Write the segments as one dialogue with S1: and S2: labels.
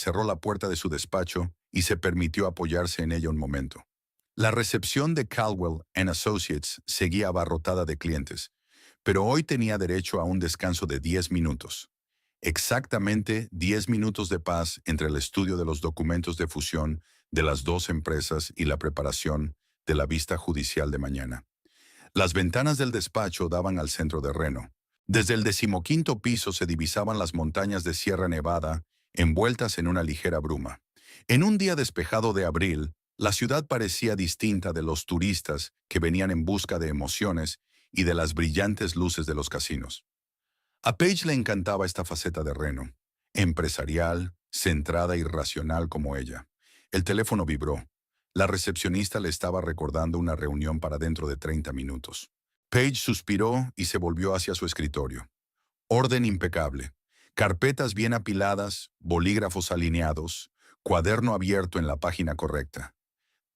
S1: cerró la puerta de su despacho y se permitió apoyarse en ella un momento. La recepción de Caldwell Associates seguía abarrotada de clientes, pero hoy tenía derecho a un descanso de 10 minutos. Exactamente 10 minutos de paz entre el estudio de los documentos de fusión de las dos empresas y la preparación de la vista judicial de mañana. Las ventanas del despacho daban al centro de Reno. Desde el 15º piso se divisaban las montañas de Sierra Nevada, envueltas en una ligera bruma. En un día despejado de abril, la ciudad parecía distinta de los turistas que venían en busca de emociones y de las brillantes luces de los casinos. A Paige le encantaba esta faceta de Reno, empresarial, centrada y racional como ella. El teléfono vibró. La recepcionista le estaba recordando una reunión para dentro de 30 minutos. Paige suspiró y se volvió hacia su escritorio. Orden impecable. Carpetas bien apiladas, bolígrafos alineados, cuaderno abierto en la página correcta.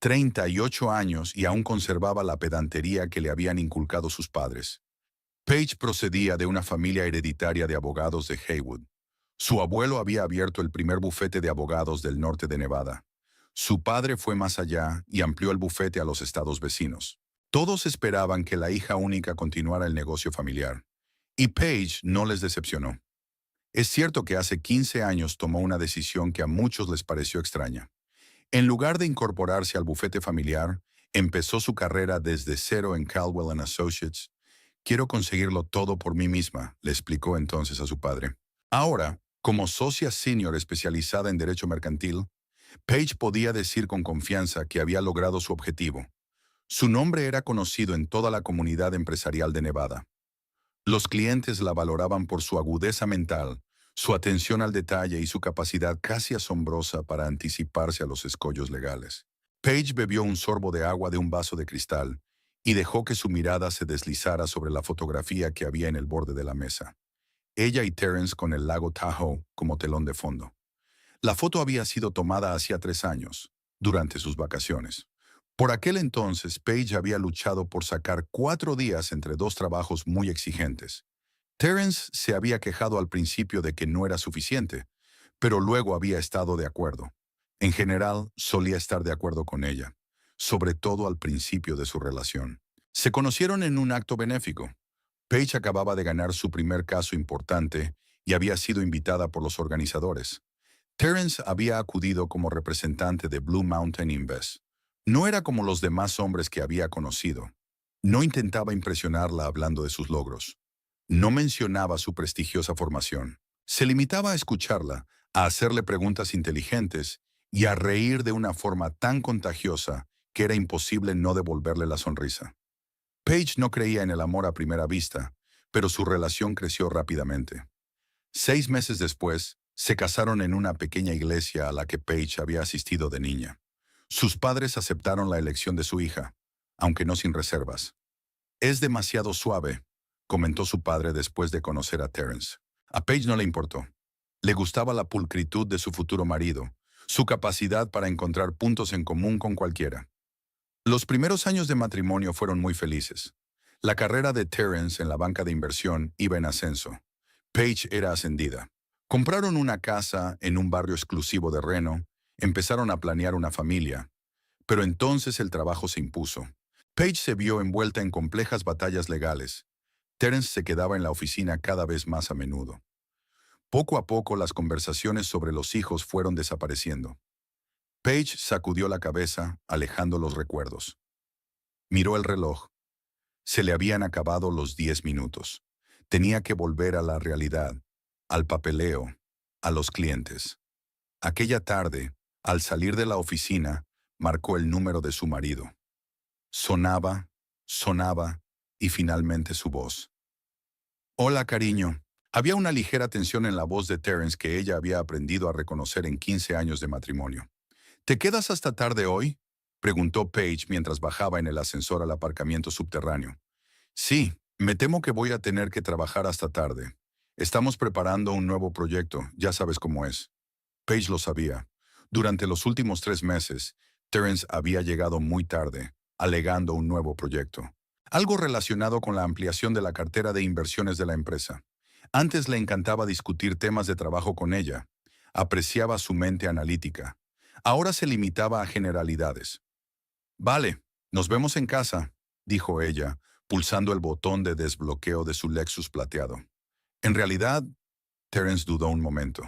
S1: 38 años y aún conservaba la pedantería que le habían inculcado sus padres. Paige procedía de una familia hereditaria de abogados de Haywood. Su abuelo había abierto el primer bufete de abogados del norte de Nevada. Su padre fue más allá y amplió el bufete a los estados vecinos. Todos esperaban que la hija única continuara el negocio familiar. Y Paige no les decepcionó. Es cierto que hace 15 años tomó una decisión que a muchos les pareció extraña. En lugar de incorporarse al bufete familiar, empezó su carrera desde cero en Caldwell Associates. Quiero conseguirlo todo por mí misma, le explicó entonces a su padre. Ahora, como socia senior especializada en derecho mercantil, Paige podía decir con confianza que había logrado su objetivo. Su nombre era conocido en toda la comunidad empresarial de Nevada. Los clientes la valoraban por su agudeza mental, su atención al detalle y su capacidad casi asombrosa para anticiparse a los escollos legales. Paige bebió un sorbo de agua de un vaso de cristal y dejó que su mirada se deslizara sobre la fotografía que había en el borde de la mesa. Ella y Terence con el lago Tahoe como telón de fondo. La foto había sido tomada hacía 3 años, durante sus vacaciones. Por aquel entonces, Paige había luchado por sacar 4 días entre 2 trabajos muy exigentes. Terence se había quejado al principio de que no era suficiente, pero luego había estado de acuerdo. En general, solía estar de acuerdo con ella, sobre todo al principio de su relación. Se conocieron en un acto benéfico. Paige acababa de ganar su primer caso importante y había sido invitada por los organizadores. Terence había acudido como representante de Blue Mountain Invest. No era como los demás hombres que había conocido. No intentaba impresionarla hablando de sus logros. No mencionaba su prestigiosa formación. Se limitaba a escucharla, a hacerle preguntas inteligentes y a reír de una forma tan contagiosa que era imposible no devolverle la sonrisa. Paige no creía en el amor a primera vista, pero su relación creció rápidamente. 6 meses después, se casaron en una pequeña iglesia a la que Paige había asistido de niña. Sus padres aceptaron la elección de su hija, aunque no sin reservas. Es demasiado suave, comentó su padre después de conocer a Terence. A Paige no le importó. Le gustaba la pulcritud de su futuro marido, su capacidad para encontrar puntos en común con cualquiera. Los primeros años de matrimonio fueron muy felices. La carrera de Terence en la banca de inversión iba en ascenso. Paige era ascendida. Compraron una casa en un barrio exclusivo de Reno, empezaron a planear una familia, pero entonces el trabajo se impuso. Paige se vio envuelta en complejas batallas legales. Terence se quedaba en la oficina cada vez más a menudo. Poco a poco las conversaciones sobre los hijos fueron desapareciendo. Paige sacudió la cabeza, alejando los recuerdos. Miró el reloj. Se le habían acabado los 10 minutos. Tenía que volver a la realidad, al papeleo, a los clientes. Aquella tarde, al salir de la oficina, marcó el número de su marido. Sonaba, sonaba, y finalmente su voz. Hola, cariño. Había una ligera tensión en la voz de Terence que ella había aprendido a reconocer en 15 años de matrimonio. ¿Te quedas hasta tarde hoy?, preguntó Paige mientras bajaba en el ascensor al aparcamiento subterráneo. Sí, me temo que voy a tener que trabajar hasta tarde. Estamos preparando un nuevo proyecto, ya sabes cómo es. Paige lo sabía. Durante los últimos 3 meses, Terence había llegado muy tarde, alegando un nuevo proyecto. Algo relacionado con la ampliación de la cartera de inversiones de la empresa. Antes le encantaba discutir temas de trabajo con ella. Apreciaba su mente analítica. Ahora se limitaba a generalidades. Vale, nos vemos en casa, dijo ella, pulsando el botón de desbloqueo de su Lexus plateado. En realidad, Terence dudó un momento.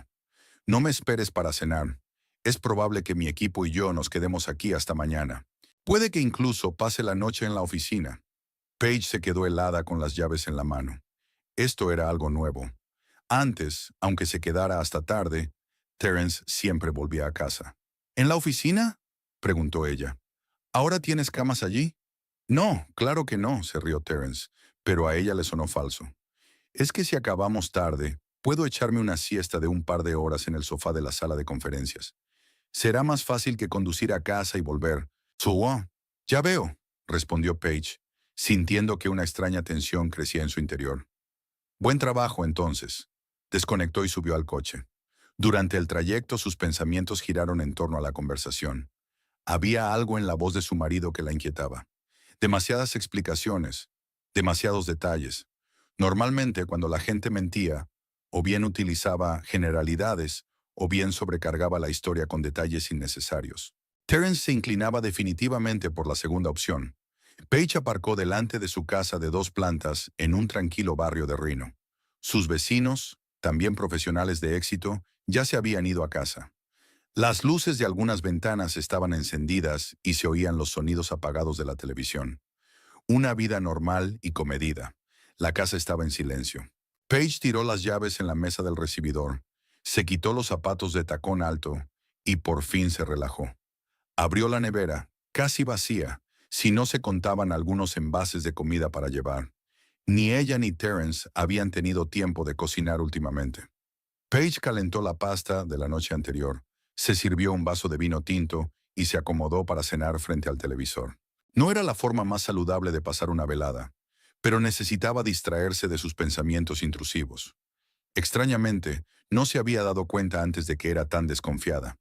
S1: No me esperes para cenar. Es probable que mi equipo y yo nos quedemos aquí hasta mañana. Puede que incluso pase la noche en la oficina. Paige se quedó helada con las llaves en la mano. Esto era algo nuevo. Antes, aunque se quedara hasta tarde, Terence siempre volvía a casa. ¿En la oficina?, preguntó ella. ¿Ahora tienes camas allí? No, claro que no, se rió Terence, pero a ella le sonó falso. Es que si acabamos tarde, puedo echarme una siesta de un par de horas en el sofá de la sala de conferencias. Será más fácil que conducir a casa y volver. Ya veo, respondió Paige, sintiendo que una extraña tensión crecía en su interior. Buen trabajo, entonces. Desconectó y subió al coche. Durante el trayecto sus pensamientos giraron en torno a la conversación. Había algo en la voz de su marido que la inquietaba. Demasiadas explicaciones, demasiados detalles. Normalmente cuando la gente mentía, o bien utilizaba generalidades, o bien sobrecargaba la historia con detalles innecesarios. Terence se inclinaba definitivamente por la segunda opción. Paige aparcó delante de su casa de 2 plantas en un tranquilo barrio de Reno. Sus vecinos, también profesionales de éxito, ya se habían ido a casa. Las luces de algunas ventanas estaban encendidas y se oían los sonidos apagados de la televisión. Una vida normal y comedida. La casa estaba en silencio. Paige tiró las llaves en la mesa del recibidor, se quitó los zapatos de tacón alto y por fin se relajó. Abrió la nevera, casi vacía, si no se contaban algunos envases de comida para llevar. Ni ella ni Terence habían tenido tiempo de cocinar últimamente. Paige calentó la pasta de la noche anterior, se sirvió un vaso de vino tinto y se acomodó para cenar frente al televisor. No era la forma más saludable de pasar una velada, pero necesitaba distraerse de sus pensamientos intrusivos. Extrañamente, no se había dado cuenta antes de que era tan desconfiada.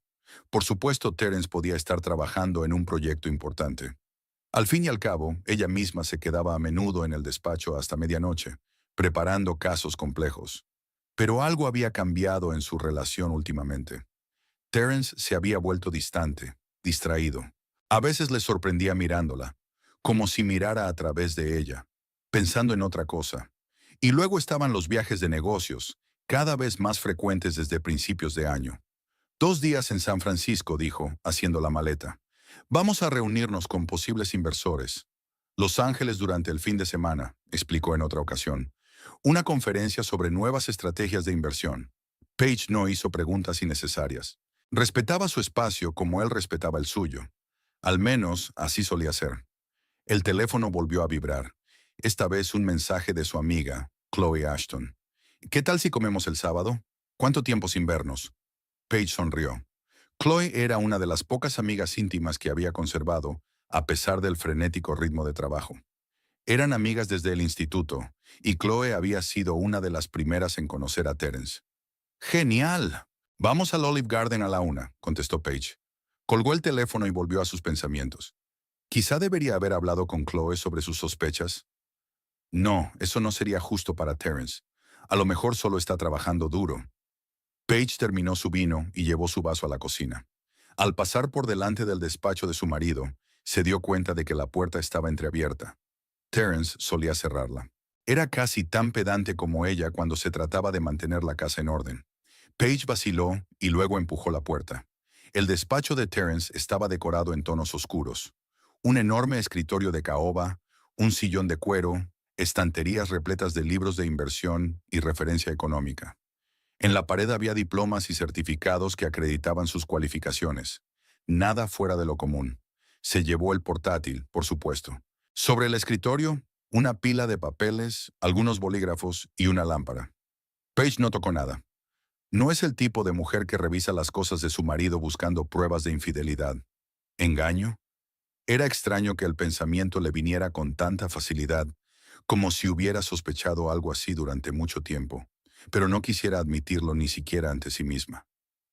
S1: Por supuesto, Terence podía estar trabajando en un proyecto importante. Al fin y al cabo, ella misma se quedaba a menudo en el despacho hasta medianoche, preparando casos complejos. Pero algo había cambiado en su relación últimamente. Terence se había vuelto distante, distraído. A veces le sorprendía mirándola, como si mirara a través de ella, pensando en otra cosa. Y luego estaban los viajes de negocios, cada vez más frecuentes desde principios de año. 2 días en San Francisco, dijo, haciendo la maleta. Vamos a reunirnos con posibles inversores. Los Ángeles durante el fin de semana, explicó en otra ocasión. Una conferencia sobre nuevas estrategias de inversión. Paige no hizo preguntas innecesarias. Respetaba su espacio como él respetaba el suyo. Al menos así solía ser. El teléfono volvió a vibrar. Esta vez un mensaje de su amiga, Chloe Ashton. ¿Qué tal si comemos el sábado? ¿Cuánto tiempo sin vernos? Paige sonrió. Chloe era una de las pocas amigas íntimas que había conservado, a pesar del frenético ritmo de trabajo. Eran amigas desde el instituto, y Chloe había sido una de las primeras en conocer a Terence. ¡Genial! Vamos al Olive Garden a la 1, contestó Paige. Colgó el teléfono y volvió a sus pensamientos. Quizá debería haber hablado con Chloe sobre sus sospechas. No, eso no sería justo para Terence. A lo mejor solo está trabajando duro. Paige terminó su vino y llevó su vaso a la cocina. Al pasar por delante del despacho de su marido, se dio cuenta de que la puerta estaba entreabierta. Terence solía cerrarla. Era casi tan pedante como ella cuando se trataba de mantener la casa en orden. Paige vaciló y luego empujó la puerta. El despacho de Terence estaba decorado en tonos oscuros. Un enorme escritorio de caoba, un sillón de cuero, estanterías repletas de libros de inversión y referencia económica. En la pared había diplomas y certificados que acreditaban sus cualificaciones. Nada fuera de lo común. Se llevó el portátil, por supuesto. Sobre el escritorio, una pila de papeles, algunos bolígrafos y una lámpara. Paige no tocó nada. No es el tipo de mujer que revisa las cosas de su marido buscando pruebas de infidelidad. ¿Engaño? Era extraño que el pensamiento le viniera con tanta facilidad, como si hubiera sospechado algo así durante mucho tiempo, pero no quisiera admitirlo ni siquiera ante sí misma.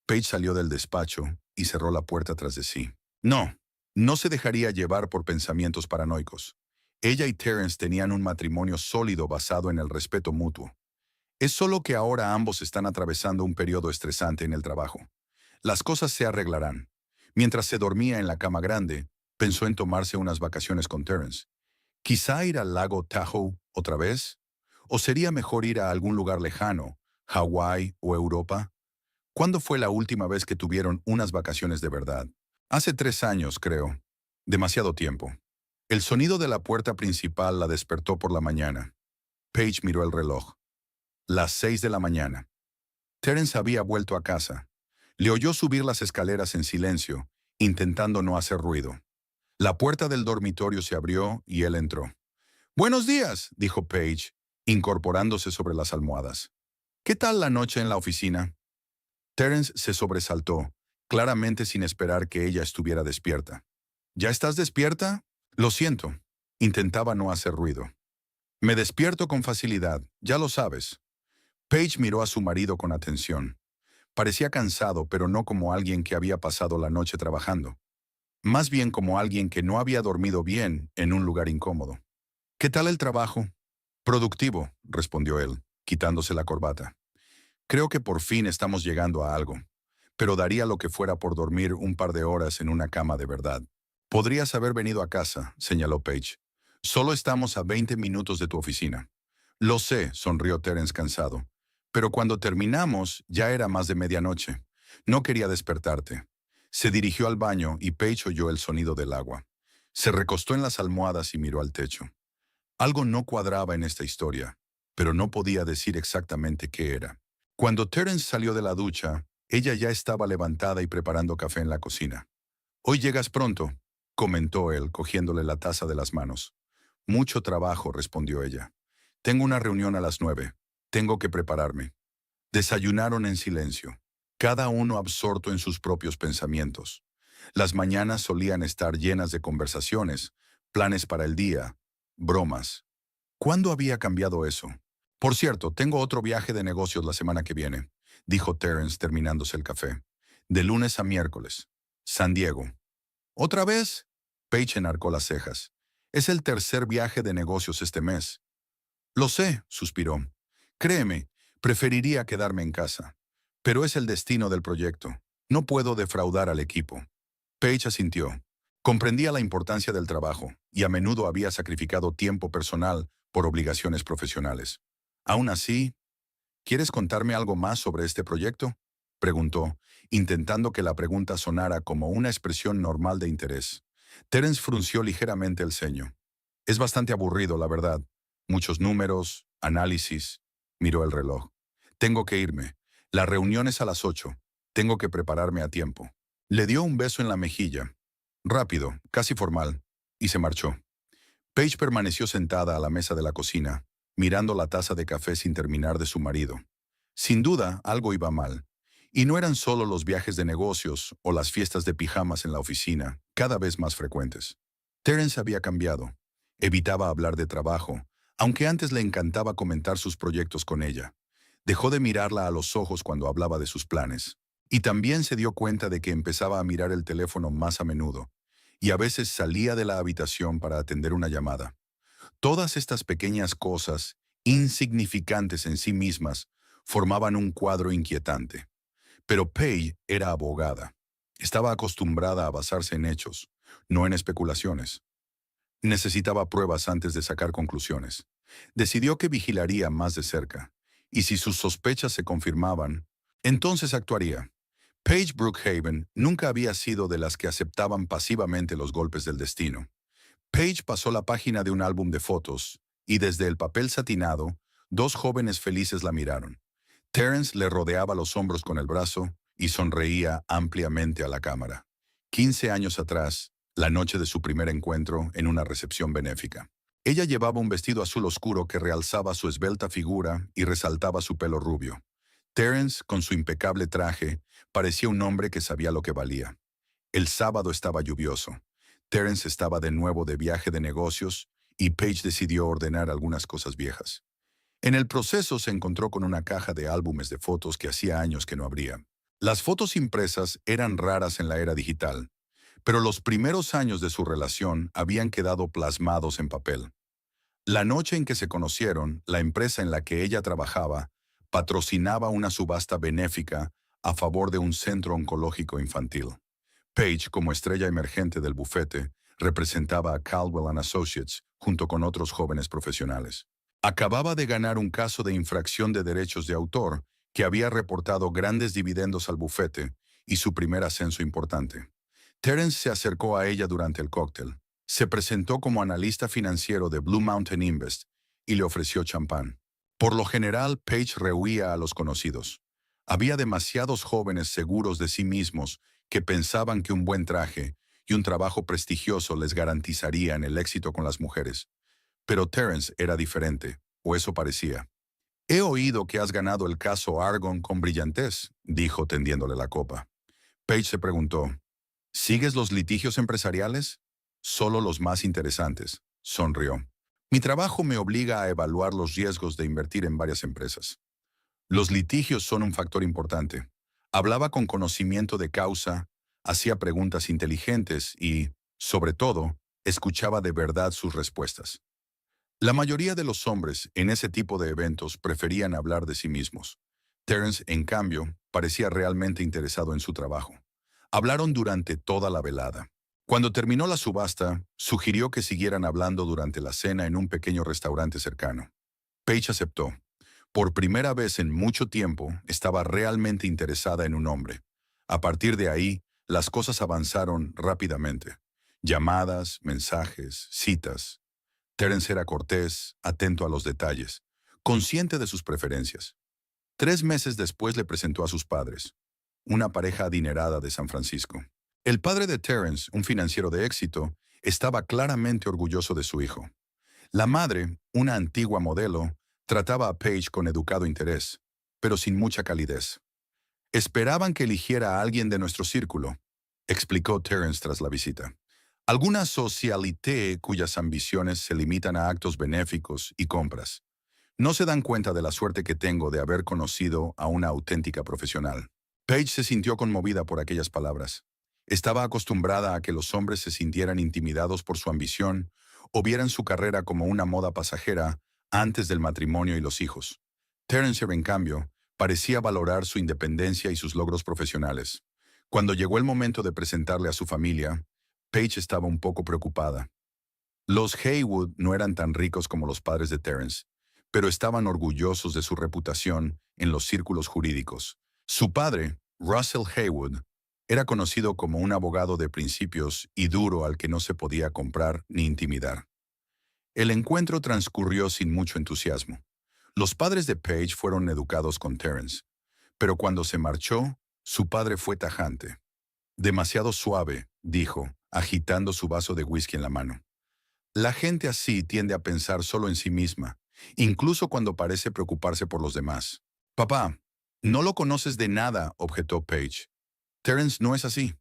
S1: Paige salió del despacho y cerró la puerta tras de sí. No se dejaría llevar por pensamientos paranoicos. Ella y Terence tenían un matrimonio sólido basado en el respeto mutuo. Es solo que ahora ambos están atravesando un periodo estresante en el trabajo. Las cosas se arreglarán. Mientras se dormía en la cama grande, pensó en tomarse unas vacaciones con Terence. Quizá ir al lago Tahoe otra vez. ¿O sería mejor ir a algún lugar lejano, Hawái o Europa? ¿Cuándo fue la última vez que tuvieron unas vacaciones de verdad? Hace 3 años, creo. Demasiado tiempo. El sonido de la puerta principal la despertó por la mañana. Paige miró el reloj. Las 6 de la mañana. Terence había vuelto a casa. Le oyó subir las escaleras en silencio, intentando no hacer ruido. La puerta del dormitorio se abrió y él entró. «Buenos días», dijo Paige, incorporándose sobre las almohadas. «¿Qué tal la noche en la oficina?» Terence se sobresaltó, claramente sin esperar que ella estuviera despierta. «¿Ya estás despierta?» «Lo siento». Intentaba no hacer ruido. «Me despierto con facilidad, ya lo sabes». Paige miró a su marido con atención. Parecía cansado, pero no como alguien que había pasado la noche trabajando. Más bien como alguien que no había dormido bien en un lugar incómodo. «¿Qué tal el trabajo?» «Productivo», respondió él, quitándose la corbata. «Creo que por fin estamos llegando a algo, pero daría lo que fuera por dormir un par de horas en una cama de verdad». «Podrías haber venido a casa», señaló Paige. «Solo estamos a 20 minutos de tu oficina». «Lo sé», sonrió Terence cansado. «Pero cuando terminamos ya era más de medianoche. No quería despertarte». Se dirigió al baño y Paige oyó el sonido del agua. Se recostó en las almohadas y miró al techo. Algo no cuadraba en esta historia, pero no podía decir exactamente qué era. Cuando Terence salió de la ducha, ella ya estaba levantada y preparando café en la cocina. «Hoy llegas pronto», comentó él, cogiéndole la taza de las manos. «Mucho trabajo», respondió ella. «Tengo una reunión a las 9. Tengo que prepararme». Desayunaron en silencio, cada uno absorto en sus propios pensamientos. Las mañanas solían estar llenas de conversaciones, planes para el día, bromas. ¿Cuándo había cambiado eso? «Por cierto, tengo otro viaje de negocios la semana que viene», dijo Terence terminándose el café. «De lunes a miércoles. San Diego». «¿Otra vez?» Paige enarcó las cejas. «Es el tercer viaje de negocios este mes». «Lo sé», suspiró. «Créeme, preferiría quedarme en casa. Pero es el destino del proyecto. No puedo defraudar al equipo». Paige asintió. Comprendía la importancia del trabajo y a menudo había sacrificado tiempo personal por obligaciones profesionales. Aún así, «¿Quieres contarme algo más sobre este proyecto?», preguntó, intentando que la pregunta sonara como una expresión normal de interés. Terence frunció ligeramente el ceño. «Es bastante aburrido, la verdad. Muchos números, análisis». Miró el reloj. «Tengo que irme. La reunión es a las 8. Tengo que prepararme a tiempo». Le dio un beso en la mejilla. Rápido, casi formal, y se marchó. Paige permaneció sentada a la mesa de la cocina, mirando la taza de café sin terminar de su marido. Sin duda, algo iba mal. Y no eran solo los viajes de negocios o las fiestas de pijamas en la oficina, cada vez más frecuentes. Terence había cambiado. Evitaba hablar de trabajo, aunque antes le encantaba comentar sus proyectos con ella. Dejó de mirarla a los ojos cuando hablaba de sus planes. Y también se dio cuenta de que empezaba a mirar el teléfono más a menudo, y a veces salía de la habitación para atender una llamada. Todas estas pequeñas cosas, insignificantes en sí mismas, formaban un cuadro inquietante. Pero Paige era abogada. Estaba acostumbrada a basarse en hechos, no en especulaciones. Necesitaba pruebas antes de sacar conclusiones. Decidió que vigilaría más de cerca, y si sus sospechas se confirmaban, entonces actuaría. Paige Brookhaven nunca había sido de las que aceptaban pasivamente los golpes del destino. Paige pasó la página de un álbum de fotos, y desde el papel satinado, dos jóvenes felices la miraron. Terence le rodeaba los hombros con el brazo y sonreía ampliamente a la cámara. 15 años atrás, la noche de su primer encuentro en una recepción benéfica. Ella llevaba un vestido azul oscuro que realzaba su esbelta figura y resaltaba su pelo rubio. Terence, con su impecable traje, parecía un hombre que sabía lo que valía. El sábado estaba lluvioso. Terence estaba de nuevo de viaje de negocios y Paige decidió ordenar algunas cosas viejas. En el proceso se encontró con una caja de álbumes de fotos que hacía años que no abría. Las fotos impresas eran raras en la era digital, pero los primeros años de su relación habían quedado plasmados en papel. La noche en que se conocieron, la empresa en la que ella trabajaba patrocinaba una subasta benéfica a favor de un centro oncológico infantil. Page, como estrella emergente del bufete, representaba a Caldwell and Associates junto con otros jóvenes profesionales. Acababa de ganar un caso de infracción de derechos de autor que había reportado grandes dividendos al bufete y su primer ascenso importante. Terence se acercó a ella durante el cóctel. Se presentó como analista financiero de Blue Mountain Invest y le ofreció champán. Por lo general, Page rehuía a los conocidos. Había demasiados jóvenes seguros de sí mismos que pensaban que un buen traje y un trabajo prestigioso les garantizarían el éxito con las mujeres. Pero Terence era diferente, o eso parecía. He oído que has ganado el caso Argonne con brillantez, dijo tendiéndole la copa. Page se preguntó, ¿sigues los litigios empresariales? Solo los más interesantes, sonrió. Mi trabajo me obliga a evaluar los riesgos de invertir en varias empresas. Los litigios son un factor importante. Hablaba con conocimiento de causa, hacía preguntas inteligentes y, sobre todo, escuchaba de verdad sus respuestas. La mayoría de los hombres en ese tipo de eventos preferían hablar de sí mismos. Terence, en cambio, parecía realmente interesado en su trabajo. Hablaron durante toda la velada. Cuando terminó la subasta, sugirió que siguieran hablando durante la cena en un pequeño restaurante cercano. Page aceptó. Por primera vez en mucho tiempo, estaba realmente interesada en un hombre. A partir de ahí, las cosas avanzaron rápidamente. Llamadas, mensajes, citas. Terence era cortés, atento a los detalles, consciente de sus preferencias. 3 meses después le presentó a sus padres, una pareja adinerada de San Francisco. El padre de Terence, un financiero de éxito, estaba claramente orgulloso de su hijo. La madre, una antigua modelo, trataba a Page con educado interés, pero sin mucha calidez. Esperaban que eligiera a alguien de nuestro círculo, explicó Terence tras la visita. Alguna socialité cuyas ambiciones se limitan a actos benéficos y compras. No se dan cuenta de la suerte que tengo de haber conocido a una auténtica profesional. Page se sintió conmovida por aquellas palabras. Estaba acostumbrada a que los hombres se sintieran intimidados por su ambición o vieran su carrera como una moda pasajera antes del matrimonio y los hijos. Terence, en cambio, parecía valorar su independencia y sus logros profesionales. Cuando llegó el momento de presentarle a su familia, Page estaba un poco preocupada. Los Haywood no eran tan ricos como los padres de Terence, pero estaban orgullosos de su reputación en los círculos jurídicos. Su padre, Russell Haywood, era conocido como un abogado de principios y duro al que no se podía comprar ni intimidar. El encuentro transcurrió sin mucho entusiasmo. Los padres de Page fueron educados con Terence, pero cuando se marchó, su padre fue tajante. Demasiado suave, dijo, agitando su vaso de whisky en la mano. La gente así tiende a pensar solo en sí misma, incluso cuando parece preocuparse por los demás. Papá, no lo conoces de nada, objetó Page. Terence no es así.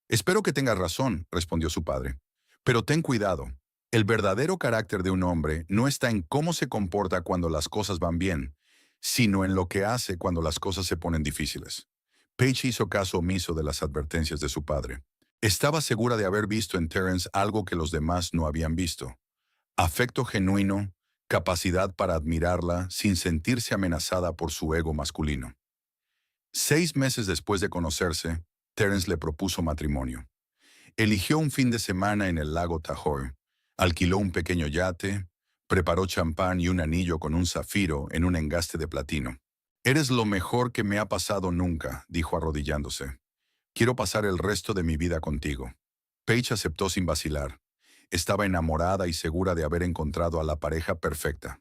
S1: Espero que tengas razón, respondió su padre. Pero ten cuidado. El verdadero carácter de un hombre no está en cómo se comporta cuando las cosas van bien, sino en lo que hace cuando las cosas se ponen difíciles. Page hizo caso omiso de las advertencias de su padre. Estaba segura de haber visto en Terence algo que los demás no habían visto. Afecto genuino, capacidad para admirarla sin sentirse amenazada por su ego masculino. 6 meses después de conocerse, Terence le propuso matrimonio. Eligió un fin de semana en el lago Tahoe, alquiló un pequeño yate, preparó champán y un anillo con un zafiro en un engaste de platino. Eres lo mejor que me ha pasado nunca, dijo arrodillándose. Quiero pasar el resto de mi vida contigo. Page aceptó sin vacilar. Estaba enamorada y segura de haber encontrado a la pareja perfecta.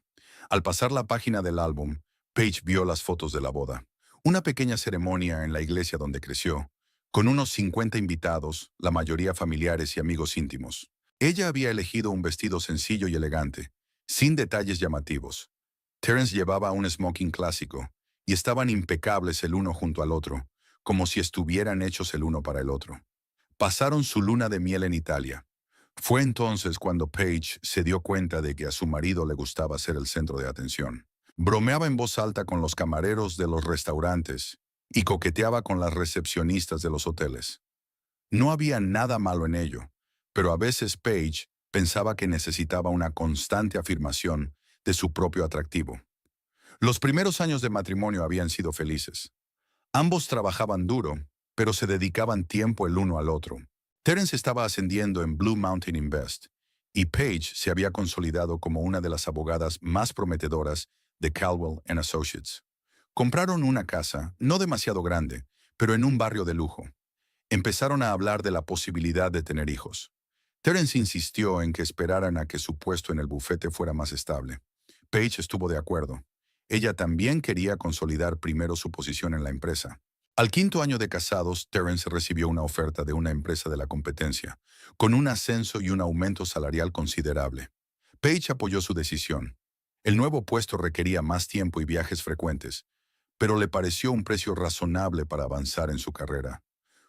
S1: Al pasar la página del álbum, Page vio las fotos de la boda. Una pequeña ceremonia en la iglesia donde creció, con unos 50 invitados, la mayoría familiares y amigos íntimos. Ella había elegido un vestido sencillo y elegante, sin detalles llamativos. Terence llevaba un smoking clásico, y estaban impecables el uno junto al otro, como si estuvieran hechos el uno para el otro. Pasaron su luna de miel en Italia. Fue entonces cuando Page se dio cuenta de que a su marido le gustaba ser el centro de atención. Bromeaba en voz alta con los camareros de los restaurantes y coqueteaba con las recepcionistas de los hoteles. No había nada malo en ello, pero a veces Page pensaba que necesitaba una constante afirmación de su propio atractivo. Los primeros años de matrimonio habían sido felices. Ambos trabajaban duro, pero se dedicaban tiempo el uno al otro. Terence estaba ascendiendo en Blue Mountain Invest, y Paige se había consolidado como una de las abogadas más prometedoras de Caldwell and Associates. Compraron una casa, no demasiado grande, pero en un barrio de lujo. Empezaron a hablar de la posibilidad de tener hijos. Terence insistió en que esperaran a que su puesto en el bufete fuera más estable. Paige estuvo de acuerdo. Ella también quería consolidar primero su posición en la empresa. Al quinto año de casados, Terence recibió una oferta de una empresa de la competencia, con un ascenso y un aumento salarial considerable. Paige apoyó su decisión. El nuevo puesto requería más tiempo y viajes frecuentes, pero le pareció un precio razonable para avanzar en su carrera.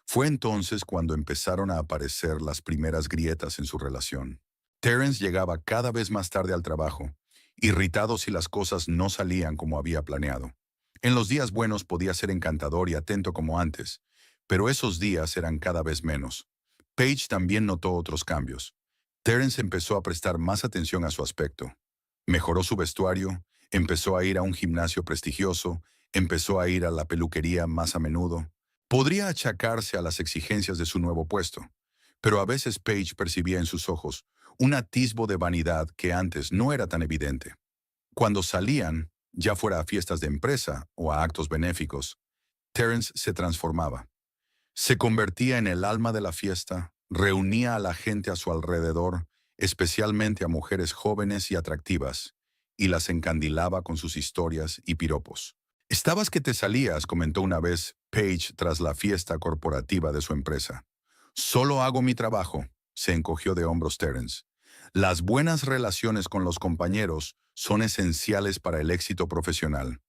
S1: Fue entonces cuando empezaron a aparecer las primeras grietas en su relación. Terence llegaba cada vez más tarde al trabajo, irritado si las cosas no salían como había planeado. En los días buenos podía ser encantador y atento como antes, pero esos días eran cada vez menos. Paige también notó otros cambios. Terence empezó a prestar más atención a su aspecto. Mejoró su vestuario, empezó a ir a un gimnasio prestigioso, empezó a ir a la peluquería más a menudo. Podría achacarse a las exigencias de su nuevo puesto, pero a veces Paige percibía en sus ojos un atisbo de vanidad que antes no era tan evidente. Cuando salían, ya fuera a fiestas de empresa o a actos benéficos, Terence se transformaba. Se convertía en el alma de la fiesta, reunía a la gente a su alrededor, especialmente a mujeres jóvenes y atractivas, y las encandilaba con sus historias y piropos. «Estabas que te salías», comentó una vez Paige tras la fiesta corporativa de su empresa. «Solo hago mi trabajo», se encogió de hombros Terence. «Las buenas relaciones con los compañeros son esenciales para el éxito profesional,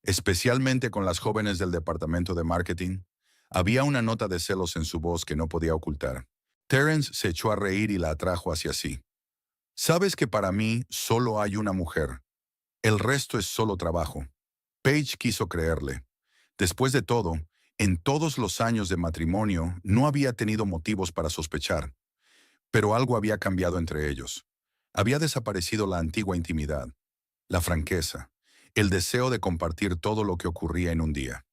S1: especialmente con las jóvenes del departamento de marketing». Había una nota de celos en su voz que no podía ocultar. Terence se echó a reír y la atrajo hacia sí. «Sabes que para mí solo hay una mujer. El resto es solo trabajo». Paige quiso creerle. Después de todo, en todos los años de matrimonio no había tenido motivos para sospechar, pero algo había cambiado entre ellos. Había desaparecido la antigua intimidad, la franqueza, el deseo de compartir todo lo que ocurría en un día.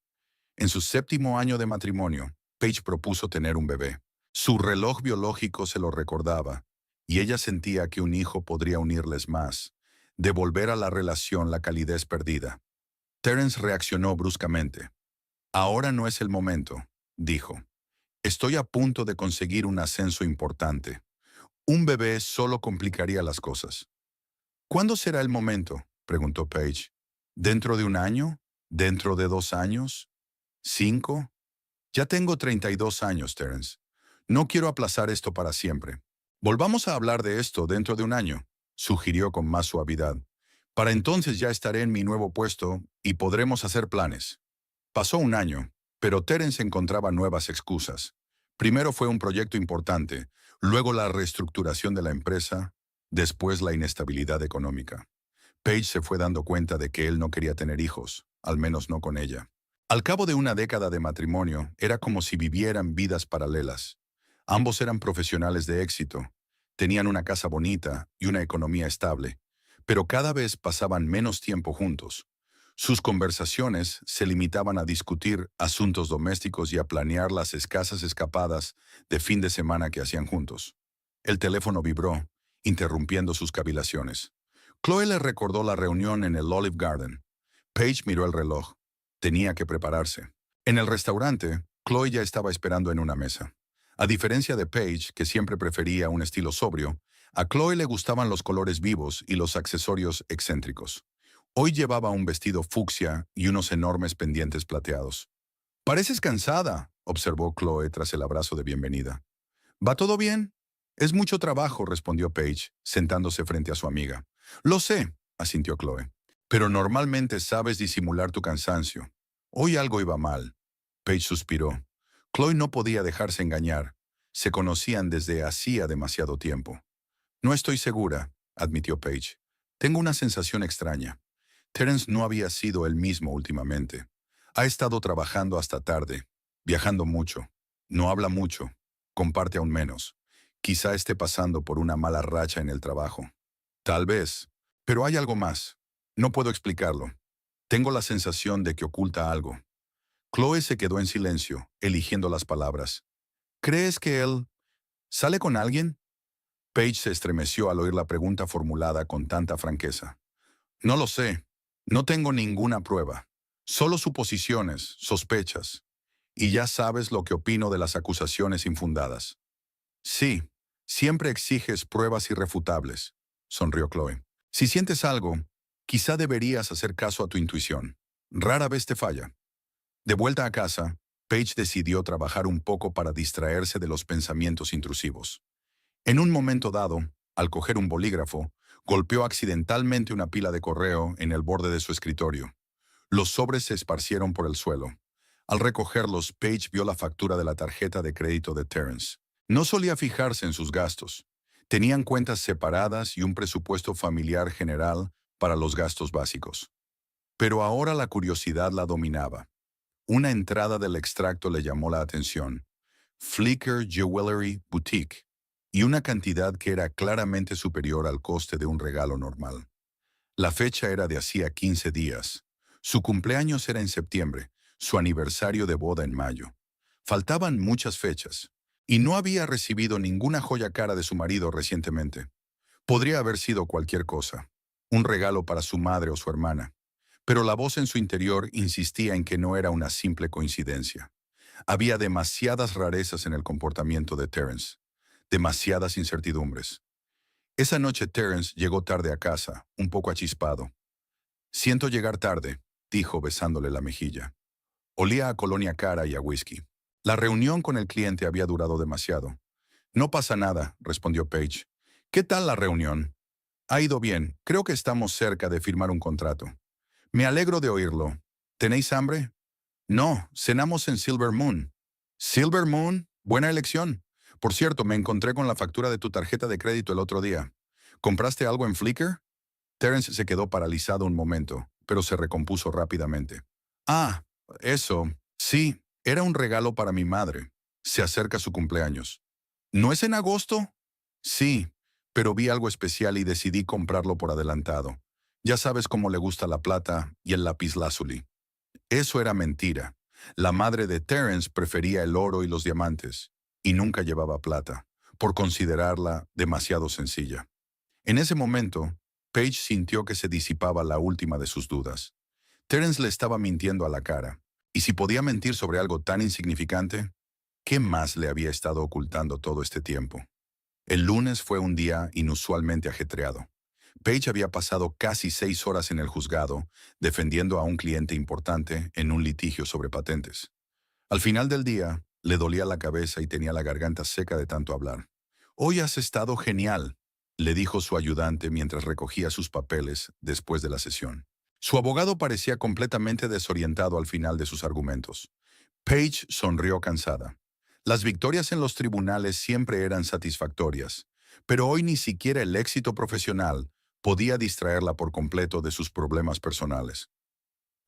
S1: En su séptimo año de matrimonio, Paige propuso tener un bebé. Su reloj biológico se lo recordaba, y ella sentía que un hijo podría unirles más, devolver a la relación la calidez perdida. Terence reaccionó bruscamente. «Ahora no es el momento», dijo. «Estoy a punto de conseguir un ascenso importante. Un bebé solo complicaría las cosas». «¿Cuándo será el momento?», preguntó Paige. «¿Dentro de un año? ¿Dentro de 2 años? ¿5? Ya tengo 32 años, Terence. No quiero aplazar esto para siempre. Volvamos a hablar de esto dentro de un año», sugirió con más suavidad. «Para entonces ya estaré en mi nuevo puesto y podremos hacer planes». Pasó un año, pero Terence encontraba nuevas excusas. Primero fue un proyecto importante, luego la reestructuración de la empresa, después la inestabilidad económica. Paige se fue dando cuenta de que él no quería tener hijos, al menos no con ella. Al cabo de una década de matrimonio, era como si vivieran vidas paralelas. Ambos eran profesionales de éxito, tenían una casa bonita y una economía estable, pero cada vez pasaban menos tiempo juntos. Sus conversaciones se limitaban a discutir asuntos domésticos y a planear las escasas escapadas de fin de semana que hacían juntos. El teléfono vibró, interrumpiendo sus cavilaciones. Chloe le recordó la reunión en el Olive Garden. Paige miró el reloj. Tenía que prepararse. En el restaurante, Chloe ya estaba esperando en una mesa. A diferencia de Paige, que siempre prefería un estilo sobrio, a Chloe le gustaban los colores vivos y los accesorios excéntricos. Hoy llevaba un vestido fucsia y unos enormes pendientes plateados. «Pareces cansada», observó Chloe tras el abrazo de bienvenida. «¿Va todo bien?» «Es mucho trabajo», respondió Paige, sentándose frente a su amiga. «Lo sé», asintió Chloe. «Pero normalmente sabes disimular tu cansancio. Hoy algo iba mal». Paige suspiró. Chloe no podía dejarse engañar. Se conocían desde hacía demasiado tiempo. «No estoy segura», admitió Paige. «Tengo una sensación extraña». Terence no había sido el mismo últimamente. Ha estado trabajando hasta tarde, viajando mucho, no habla mucho, comparte aún menos. Quizá esté pasando por una mala racha en el trabajo. Tal vez, pero hay algo más. No puedo explicarlo. Tengo la sensación de que oculta algo. Chloe se quedó en silencio, eligiendo las palabras. ¿Crees que él sale con alguien? Paige se estremeció al oír la pregunta formulada con tanta franqueza. No lo sé. No tengo ninguna prueba. Solo suposiciones, sospechas. Y ya sabes lo que opino de las acusaciones infundadas. Sí, siempre exiges pruebas irrefutables, sonrió Chloe. Si sientes algo, quizá deberías hacer caso a tu intuición. Rara vez te falla. De vuelta a casa, Paige decidió trabajar un poco para distraerse de los pensamientos intrusivos. En un momento dado, al coger un bolígrafo, golpeó accidentalmente una pila de correo en el borde de su escritorio. Los sobres se esparcieron por el suelo. Al recogerlos, Paige vio la factura de la tarjeta de crédito de Terrence. No solía fijarse en sus gastos. Tenían cuentas separadas y un presupuesto familiar general para los gastos básicos. Pero ahora la curiosidad la dominaba. Una entrada del extracto le llamó la atención. Flicker Jewelry Boutique, y una cantidad que era claramente superior al coste de un regalo normal. La fecha era de hacía 15 días. Su cumpleaños era en septiembre, su aniversario de boda en mayo. Faltaban muchas fechas, y no había recibido ninguna joya cara de su marido recientemente. Podría haber sido cualquier cosa, un regalo para su madre o su hermana, pero la voz en su interior insistía en que no era una simple coincidencia. Había demasiadas rarezas en el comportamiento de Terrence, demasiadas incertidumbres. Esa noche Terrence llegó tarde a casa, un poco achispado. Siento llegar tarde, dijo besándole la mejilla. Olía a colonia cara y a whisky. La reunión con el cliente había durado demasiado. No pasa nada, respondió Paige. ¿Qué tal la reunión? Ha ido bien, creo que estamos cerca de firmar un contrato. Me alegro de oírlo. ¿Tenéis hambre? No, cenamos en Silver Moon. Silver Moon, buena elección. Por cierto, me encontré con la factura de tu tarjeta de crédito el otro día. ¿Compraste algo en Flickr? Terence se quedó paralizado un momento, pero se recompuso rápidamente. Ah, eso. Sí, era un regalo para mi madre. Se acerca su cumpleaños. ¿No es en agosto? Sí, pero vi algo especial y decidí comprarlo por adelantado. Ya sabes cómo le gusta la plata y el lapislázuli. Eso era mentira. La madre de Terence prefería el oro y los diamantes, y nunca llevaba plata, por considerarla demasiado sencilla. En ese momento, Paige sintió que se disipaba la última de sus dudas. Terence le estaba mintiendo a la cara, y si podía mentir sobre algo tan insignificante, ¿qué más le había estado ocultando todo este tiempo? El lunes fue un día inusualmente ajetreado. Paige había pasado casi 6 horas en el juzgado, defendiendo a un cliente importante en un litigio sobre patentes. Al final del día, le dolía la cabeza y tenía la garganta seca de tanto hablar. «Hoy has estado genial», le dijo su ayudante mientras recogía sus papeles después de la sesión. Su abogado parecía completamente desorientado al final de sus argumentos. Paige sonrió cansada. Las victorias en los tribunales siempre eran satisfactorias, pero hoy ni siquiera el éxito profesional podía distraerla por completo de sus problemas personales.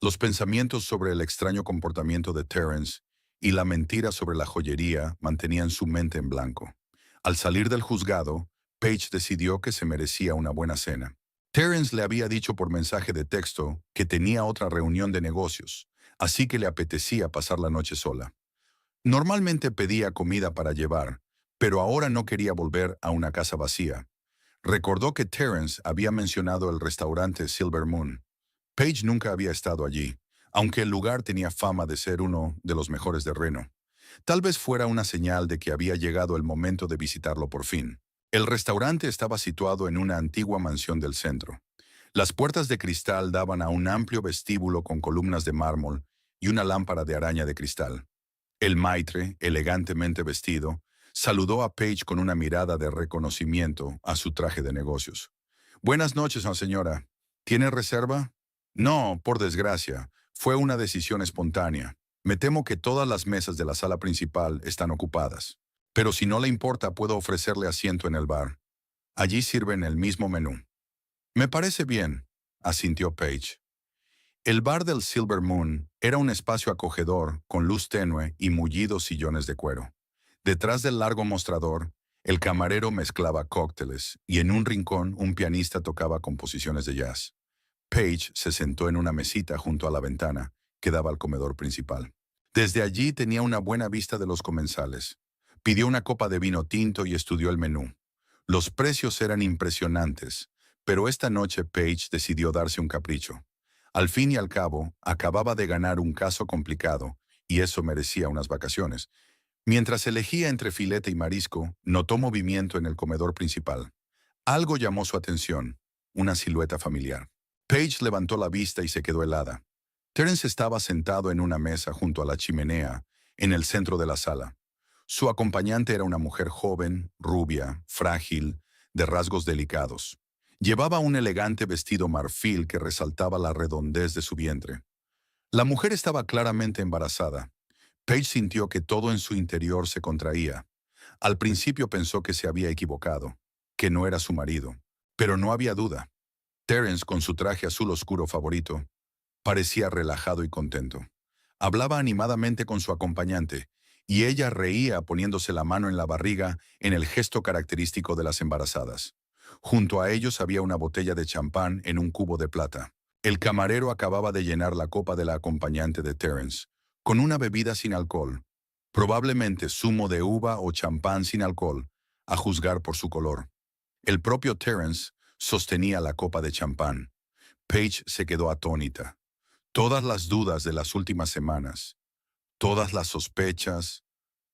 S1: Los pensamientos sobre el extraño comportamiento de Terence y la mentira sobre la joyería mantenían su mente en blanco. Al salir del juzgado, Paige decidió que se merecía una buena cena. Terence le había dicho por mensaje de texto que tenía otra reunión de negocios, así que le apetecía pasar la noche sola. Normalmente pedía comida para llevar, pero ahora no quería volver a una casa vacía. Recordó que Terence había mencionado el restaurante Silver Moon. Paige nunca había estado allí, aunque el lugar tenía fama de ser uno de los mejores de Reno. Tal vez fuera una señal de que había llegado el momento de visitarlo por fin. El restaurante estaba situado en una antigua mansión del centro. Las puertas de cristal daban a un amplio vestíbulo con columnas de mármol y una lámpara de araña de cristal. El maitre, elegantemente vestido, saludó a Paige con una mirada de reconocimiento a su traje de negocios. «Buenas noches, señora. ¿Tiene reserva?» «No, por desgracia. Fue una decisión espontánea. Me temo que todas las mesas de la sala principal están ocupadas. Pero si no le importa, puedo ofrecerle asiento en el bar. Allí sirven el mismo menú». «Me parece bien», asintió Paige. El bar del Silver Moon era un espacio acogedor, con luz tenue y mullidos sillones de cuero. Detrás del largo mostrador, el camarero mezclaba cócteles y en un rincón un pianista tocaba composiciones de jazz. Paige se sentó en una mesita junto a la ventana que daba al comedor principal. Desde allí tenía una buena vista de los comensales. Pidió una copa de vino tinto y estudió el menú. Los precios eran impresionantes, pero esta noche Paige decidió darse un capricho. Al fin y al cabo, acababa de ganar un caso complicado, y eso merecía unas vacaciones. Mientras elegía entre filete y marisco, notó movimiento en el comedor principal. Algo llamó su atención, una silueta familiar. Paige levantó la vista y se quedó helada. Terence estaba sentado en una mesa junto a la chimenea, en el centro de la sala. Su acompañante era una mujer joven, rubia, frágil, de rasgos delicados. Llevaba un elegante vestido marfil que resaltaba la redondez de su vientre. La mujer estaba claramente embarazada. Paige sintió que todo en su interior se contraía. Al principio pensó que se había equivocado, que no era su marido, pero no había duda. Terence, con su traje azul oscuro favorito, parecía relajado y contento. Hablaba animadamente con su acompañante, y ella reía poniéndose la mano en la barriga en el gesto característico de las embarazadas. Junto a ellos había una botella de champán en un cubo de plata. El camarero acababa de llenar la copa de la acompañante de Terence, con una bebida sin alcohol, probablemente zumo de uva o champán sin alcohol, a juzgar por su color. El propio Terence sostenía la copa de champán. Paige se quedó atónita. Todas las dudas de las últimas semanas, todas las sospechas,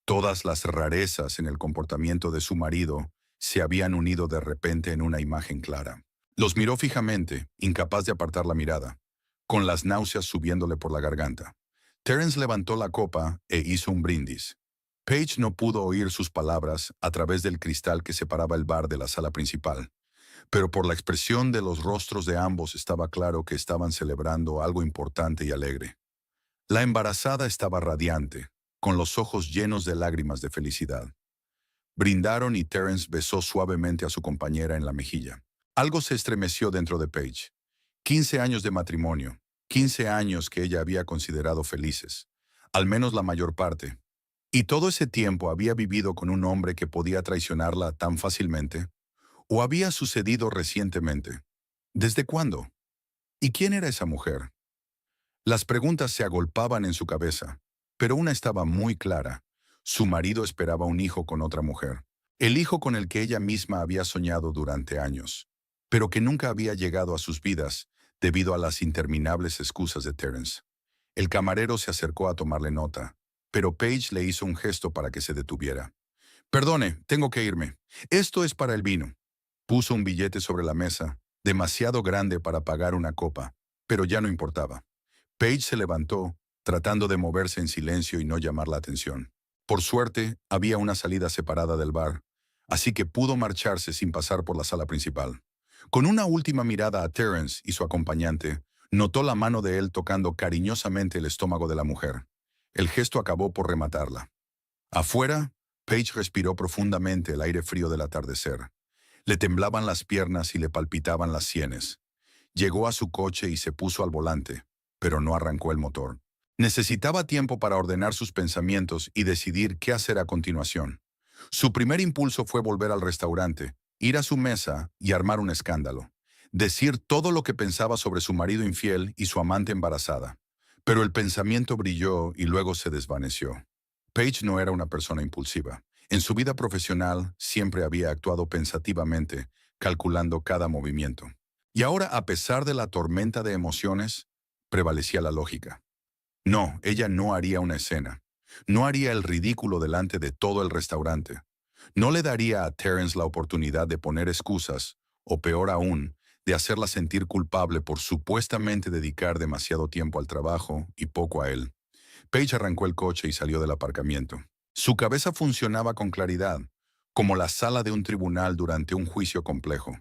S1: todas las rarezas en el comportamiento de su marido se habían unido de repente en una imagen clara. Los miró fijamente, incapaz de apartar la mirada, con las náuseas subiéndole por la garganta. Terence levantó la copa e hizo un brindis. Paige no pudo oír sus palabras a través del cristal que separaba el bar de la sala principal, pero por la expresión de los rostros de ambos estaba claro que estaban celebrando algo importante y alegre. La embarazada estaba radiante, con los ojos llenos de lágrimas de felicidad. Brindaron y Terence besó suavemente a su compañera en la mejilla. Algo se estremeció dentro de Paige. 15 años de matrimonio, 15 años que ella había considerado felices, al menos la mayor parte. ¿Y todo ese tiempo había vivido con un hombre que podía traicionarla tan fácilmente? ¿O había sucedido recientemente? ¿Desde cuándo? ¿Y quién era esa mujer? Las preguntas se agolpaban en su cabeza, pero una estaba muy clara. Su marido esperaba un hijo con otra mujer, el hijo con el que ella misma había soñado durante años, pero que nunca había llegado a sus vidas debido a las interminables excusas de Terence. El camarero se acercó a tomarle nota, pero Paige le hizo un gesto para que se detuviera. «Perdone, tengo que irme. Esto es para el vino». Puso un billete sobre la mesa, demasiado grande para pagar una copa, pero ya no importaba. Paige se levantó, tratando de moverse en silencio y no llamar la atención. Por suerte, había una salida separada del bar, así que pudo marcharse sin pasar por la sala principal. Con una última mirada a Terence y su acompañante, notó la mano de él tocando cariñosamente el estómago de la mujer. El gesto acabó por rematarla. Afuera, Paige respiró profundamente el aire frío del atardecer. Le temblaban las piernas y le palpitaban las sienes. Llegó a su coche y se puso al volante, pero no arrancó el motor. Necesitaba tiempo para ordenar sus pensamientos y decidir qué hacer a continuación. Su primer impulso fue volver al restaurante, ir a su mesa y armar un escándalo. Decir todo lo que pensaba sobre su marido infiel y su amante embarazada. Pero el pensamiento brilló y luego se desvaneció. Paige no era una persona impulsiva. En su vida profesional siempre había actuado pensativamente, calculando cada movimiento. Y ahora, a pesar de la tormenta de emociones, prevalecía la lógica. No, ella no haría una escena. No haría el ridículo delante de todo el restaurante. No le daría a Terence la oportunidad de poner excusas, o peor aún, de hacerla sentir culpable por supuestamente dedicar demasiado tiempo al trabajo y poco a él. Paige arrancó el coche y salió del aparcamiento. Su cabeza funcionaba con claridad, como la sala de un tribunal durante un juicio complejo.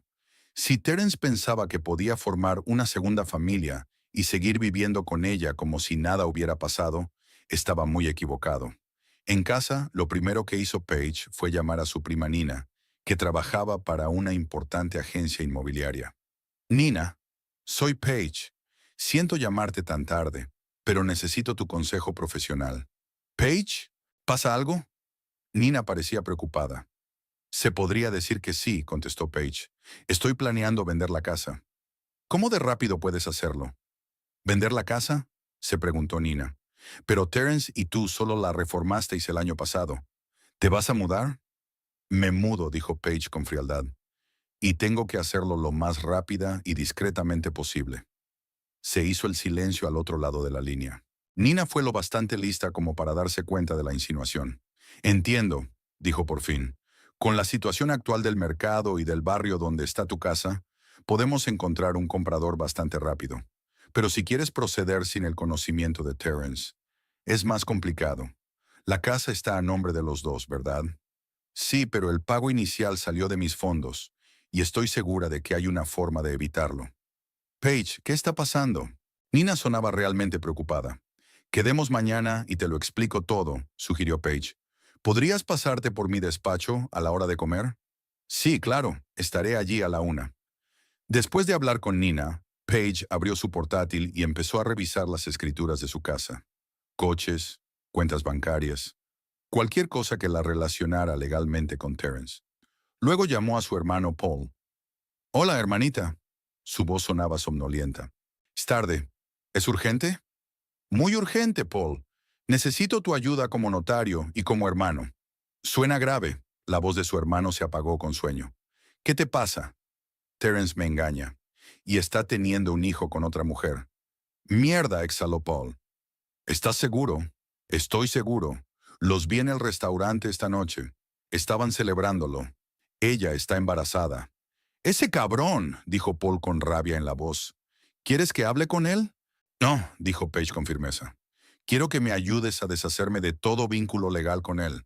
S1: Si Terence pensaba que podía formar una segunda familia y seguir viviendo con ella como si nada hubiera pasado, estaba muy equivocado. En casa, lo primero que hizo Paige fue llamar a su prima Nina, que trabajaba para una importante agencia inmobiliaria. «Nina, soy Paige. Siento llamarte tan tarde, pero necesito tu consejo profesional». «¿Paige? ¿Pasa algo?» Nina parecía preocupada. «Se podría decir que sí», contestó Paige. «Estoy planeando vender la casa». ¿Cómo de rápido puedes hacerlo? ¿Vender la casa? Se preguntó Nina. Pero Terence y tú solo la reformasteis el año pasado. ¿Te vas a mudar? Me mudo, dijo Paige con frialdad. Y tengo que hacerlo lo más rápida y discretamente posible. Se hizo el silencio al otro lado de la línea. Nina fue lo bastante lista como para darse cuenta de la insinuación. Entiendo, dijo por fin. Con la situación actual del mercado y del barrio donde está tu casa, podemos encontrar un comprador bastante rápido. Pero si quieres proceder sin el conocimiento de Terence, es más complicado. La casa está a nombre de los dos, ¿verdad? Sí, pero el pago inicial salió de mis fondos, y estoy segura de que hay una forma de evitarlo. Paige, ¿qué está pasando? Nina sonaba realmente preocupada. Quedemos mañana y te lo explico todo, sugirió Paige. ¿Podrías pasarte por mi despacho a la hora de comer? Sí, claro, estaré allí a la 1. Después de hablar con Nina, Paige abrió su portátil y empezó a revisar las escrituras de su casa. Coches, cuentas bancarias, cualquier cosa que la relacionara legalmente con Terence. Luego llamó a su hermano Paul. Hola, hermanita. Su voz sonaba somnolienta. Es tarde. ¿Es urgente? Muy urgente, Paul. Necesito tu ayuda como notario y como hermano. Suena grave. La voz de su hermano se apagó con sueño. ¿Qué te pasa? Terence me engaña. Y está teniendo un hijo con otra mujer. Mierda, exhaló Paul. ¿Estás seguro? Estoy seguro. Los vi en el restaurante esta noche. Estaban celebrándolo. Ella está embarazada. Ese cabrón, dijo Paul con rabia en la voz. ¿Quieres que hable con él? No, dijo Paige con firmeza. Quiero que me ayudes a deshacerme de todo vínculo legal con él.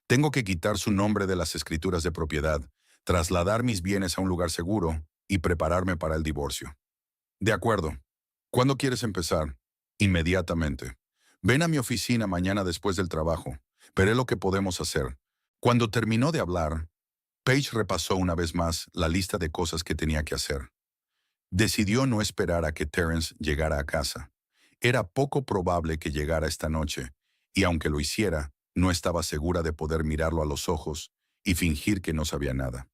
S1: Tengo que quitar su nombre de las escrituras de propiedad, trasladar mis bienes a un lugar seguro y prepararme para el divorcio. De acuerdo. ¿Cuándo quieres empezar? Inmediatamente. Ven a mi oficina mañana después del trabajo. Veré lo que podemos hacer. Cuando terminó de hablar, Paige repasó una vez más la lista de cosas que tenía que hacer. Decidió no esperar a que Terence llegara a casa. Era poco probable que llegara esta noche, y aunque lo hiciera, no estaba segura de poder mirarlo a los ojos y fingir que no sabía nada.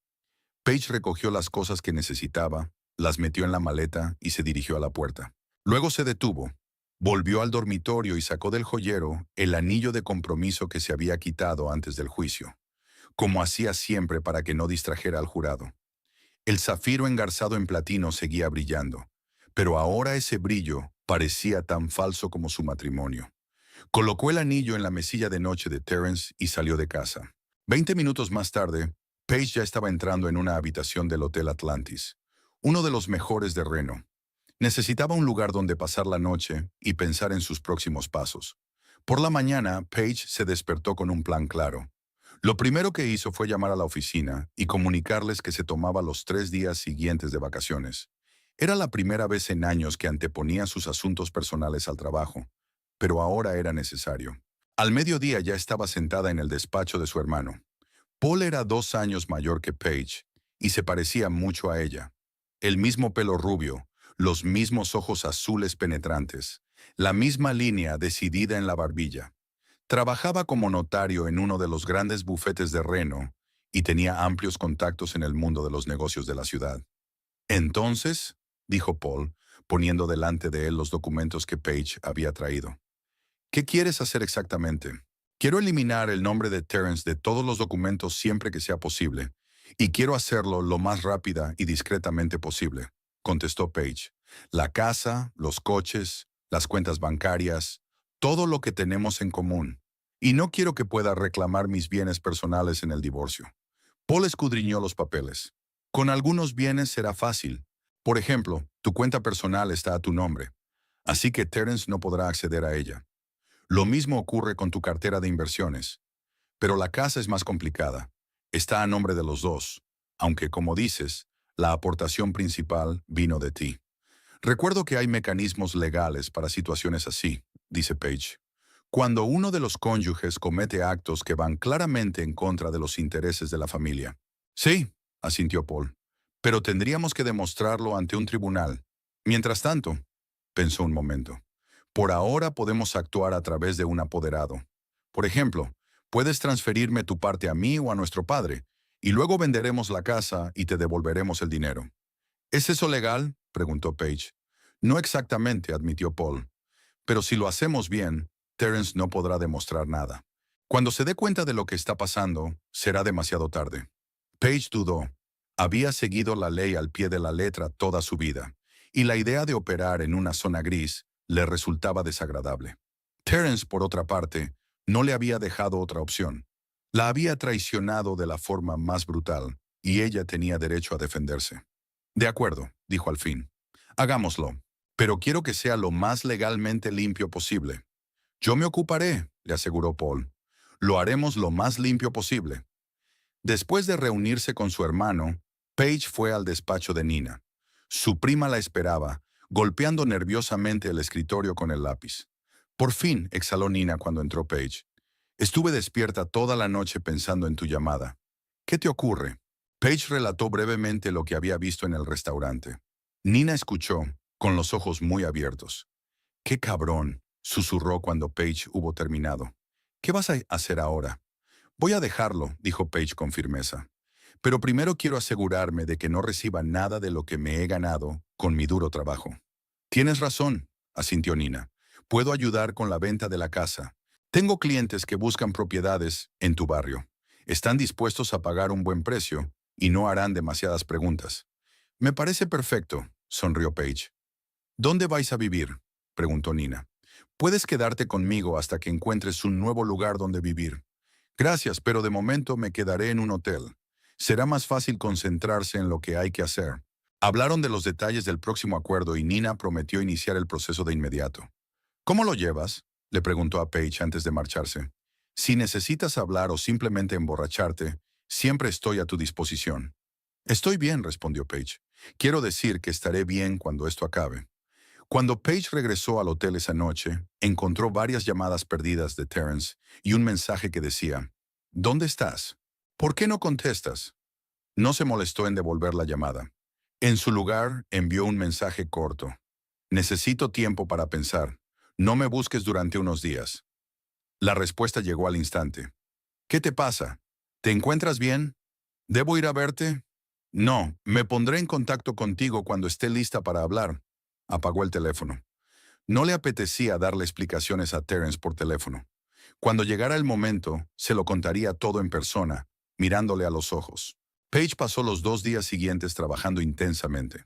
S1: Paige recogió las cosas que necesitaba, las metió en la maleta y se dirigió a la puerta. Luego se detuvo, volvió al dormitorio y sacó del joyero el anillo de compromiso que se había quitado antes del juicio, como hacía siempre para que no distrajera al jurado. El zafiro engarzado en platino seguía brillando, pero ahora ese brillo parecía tan falso como su matrimonio. Colocó el anillo en la mesilla de noche de Terence y salió de casa. 20 minutos más tarde, Paige ya estaba entrando en una habitación del Hotel Atlantis, uno de los mejores de Reno. Necesitaba un lugar donde pasar la noche y pensar en sus próximos pasos. Por la mañana, Paige se despertó con un plan claro. Lo primero que hizo fue llamar a la oficina y comunicarles que se tomaba los 3 días siguientes de vacaciones. Era la primera vez en años que anteponía sus asuntos personales al trabajo, pero ahora era necesario. Al mediodía ya estaba sentada en el despacho de su hermano. Paul era 2 años mayor que Paige y se parecía mucho a ella. El mismo pelo rubio, los mismos ojos azules penetrantes, la misma línea decidida en la barbilla. Trabajaba como notario en uno de los grandes bufetes de Reno y tenía amplios contactos en el mundo de los negocios de la ciudad. Entonces, dijo Paul, poniendo delante de él los documentos que Paige había traído. ¿Qué quieres hacer exactamente? Quiero eliminar el nombre de Terence de todos los documentos siempre que sea posible, y quiero hacerlo lo más rápida y discretamente posible, contestó Paige. La casa, los coches, las cuentas bancarias, todo lo que tenemos en común. Y no quiero que pueda reclamar mis bienes personales en el divorcio. Paul escudriñó los papeles. Con algunos bienes será fácil. Por ejemplo, tu cuenta personal está a tu nombre, así que Terence no podrá acceder a ella. Lo mismo ocurre con tu cartera de inversiones. Pero la casa es más complicada. Está a nombre de los dos, aunque, como dices, la aportación principal vino de ti. Recuerdo que hay mecanismos legales para situaciones así, dice Paige. Cuando uno de los cónyuges comete actos que van claramente en contra de los intereses de la familia. Sí, asintió Paul, pero tendríamos que demostrarlo ante un tribunal. Mientras tanto, pensó un momento, por ahora podemos actuar a través de un apoderado. Por ejemplo, puedes transferirme tu parte a mí o a nuestro padre, y luego venderemos la casa y te devolveremos el dinero. ¿Es eso legal?, preguntó Paige. No exactamente, admitió Paul. Pero si lo hacemos bien, Terence no podrá demostrar nada. Cuando se dé cuenta de lo que está pasando, será demasiado tarde. Paige dudó. Había seguido la ley al pie de la letra toda su vida, y la idea de operar en una zona gris le resultaba desagradable. Terence, por otra parte, no le había dejado otra opción. La había traicionado de la forma más brutal, y ella tenía derecho a defenderse. De acuerdo, dijo al fin. Hagámoslo, pero quiero que sea lo más legalmente limpio posible. Yo me ocuparé, le aseguró Paul. Lo haremos lo más limpio posible. Después de reunirse con su hermano, Paige fue al despacho de Nina. Su prima la esperaba, golpeando nerviosamente el escritorio con el lápiz. Por fin, exhaló Nina cuando entró Paige. Estuve despierta toda la noche pensando en tu llamada. ¿Qué te ocurre? Paige relató brevemente lo que había visto en el restaurante. Nina escuchó, con los ojos muy abiertos. «¡Qué cabrón!», susurró cuando Paige hubo terminado. «¿Qué vas a hacer ahora?» «Voy a dejarlo», dijo Paige con firmeza. «Pero primero quiero asegurarme de que no reciba nada de lo que me he ganado con mi duro trabajo». «Tienes razón», asintió Nina. «Puedo ayudar con la venta de la casa. Tengo clientes que buscan propiedades en tu barrio. Están dispuestos a pagar un buen precio y no harán demasiadas preguntas». «Me parece perfecto», sonrió Paige. «¿Dónde vais a vivir?», preguntó Nina. «Puedes quedarte conmigo hasta que encuentres un nuevo lugar donde vivir». «Gracias, pero de momento me quedaré en un hotel. Será más fácil concentrarse en lo que hay que hacer». Hablaron de los detalles del próximo acuerdo y Nina prometió iniciar el proceso de inmediato. «¿Cómo lo llevas?», le preguntó a Paige antes de marcharse. «Si necesitas hablar o simplemente emborracharte, siempre estoy a tu disposición». «Estoy bien», respondió Paige. «Quiero decir que estaré bien cuando esto acabe». Cuando Paige regresó al hotel esa noche, encontró varias llamadas perdidas de Terence y un mensaje que decía, «¿Dónde estás? ¿Por qué no contestas?». No se molestó en devolver la llamada. En su lugar, envió un mensaje corto. «Necesito tiempo para pensar. No me busques durante unos días». La respuesta llegó al instante. «¿Qué te pasa? ¿Te encuentras bien? ¿Debo ir a verte?». «No, me pondré en contacto contigo cuando esté lista para hablar». Apagó el teléfono. No le apetecía darle explicaciones a Terence por teléfono. Cuando llegara el momento, se lo contaría todo en persona, mirándole a los ojos. Paige pasó los 2 días siguientes trabajando intensamente.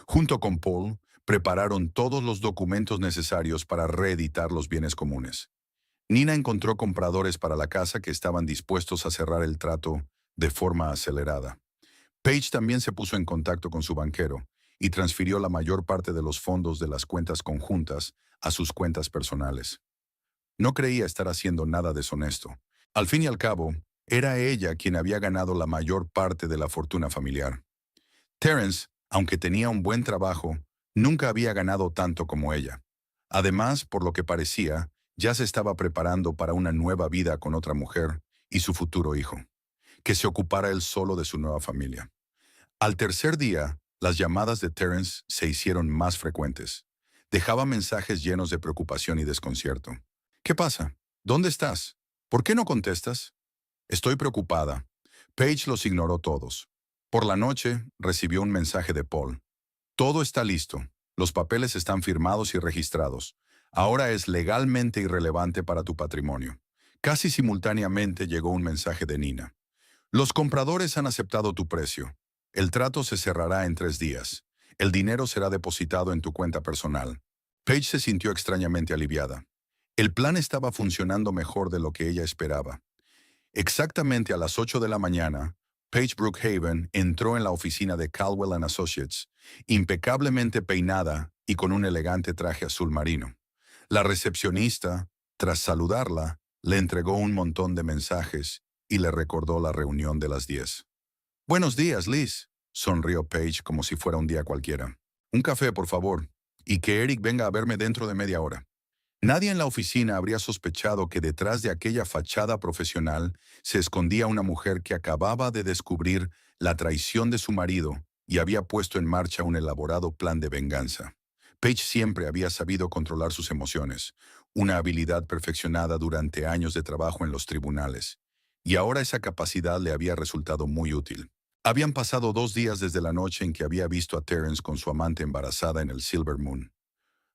S1: Junto con Paul, prepararon todos los documentos necesarios para reeditar los bienes comunes. Nina encontró compradores para la casa que estaban dispuestos a cerrar el trato de forma acelerada. Paige también se puso en contacto con su banquero y transfirió la mayor parte de los fondos de las cuentas conjuntas a sus cuentas personales. No creía estar haciendo nada deshonesto. Al fin y al cabo, era ella quien había ganado la mayor parte de la fortuna familiar. Terence, aunque tenía un buen trabajo, nunca había ganado tanto como ella. Además, por lo que parecía, ya se estaba preparando para una nueva vida con otra mujer y su futuro hijo, que se ocupara él solo de su nueva familia. Al tercer día, las llamadas de Terence se hicieron más frecuentes. Dejaba mensajes llenos de preocupación y desconcierto. «¿Qué pasa? ¿Dónde estás? ¿Por qué no contestas?». «Estoy preocupada». Paige los ignoró todos. Por la noche, recibió un mensaje de Paul. «Todo está listo. Los papeles están firmados y registrados. Ahora es legalmente irrelevante para tu patrimonio». Casi simultáneamente llegó un mensaje de Nina. «Los compradores han aceptado tu precio. El trato se cerrará en 3 días. El dinero será depositado en tu cuenta personal». Paige se sintió extrañamente aliviada. El plan estaba funcionando mejor de lo que ella esperaba. Exactamente a las 8 de la mañana, Paige Brookhaven entró en la oficina de Caldwell & Associates, impecablemente peinada y con un elegante traje azul marino. La recepcionista, tras saludarla, le entregó un montón de mensajes y le recordó la reunión de las 10. «Buenos días, Liz», sonrió Paige como si fuera un día cualquiera. «Un café, por favor, y que Eric venga a verme dentro de media hora». Nadie en la oficina habría sospechado que detrás de aquella fachada profesional se escondía una mujer que acababa de descubrir la traición de su marido y había puesto en marcha un elaborado plan de venganza. Paige siempre había sabido controlar sus emociones, una habilidad perfeccionada durante años de trabajo en los tribunales, y ahora esa capacidad le había resultado muy útil. Habían pasado 2 días desde la noche en que había visto a Terence con su amante embarazada en el Silver Moon.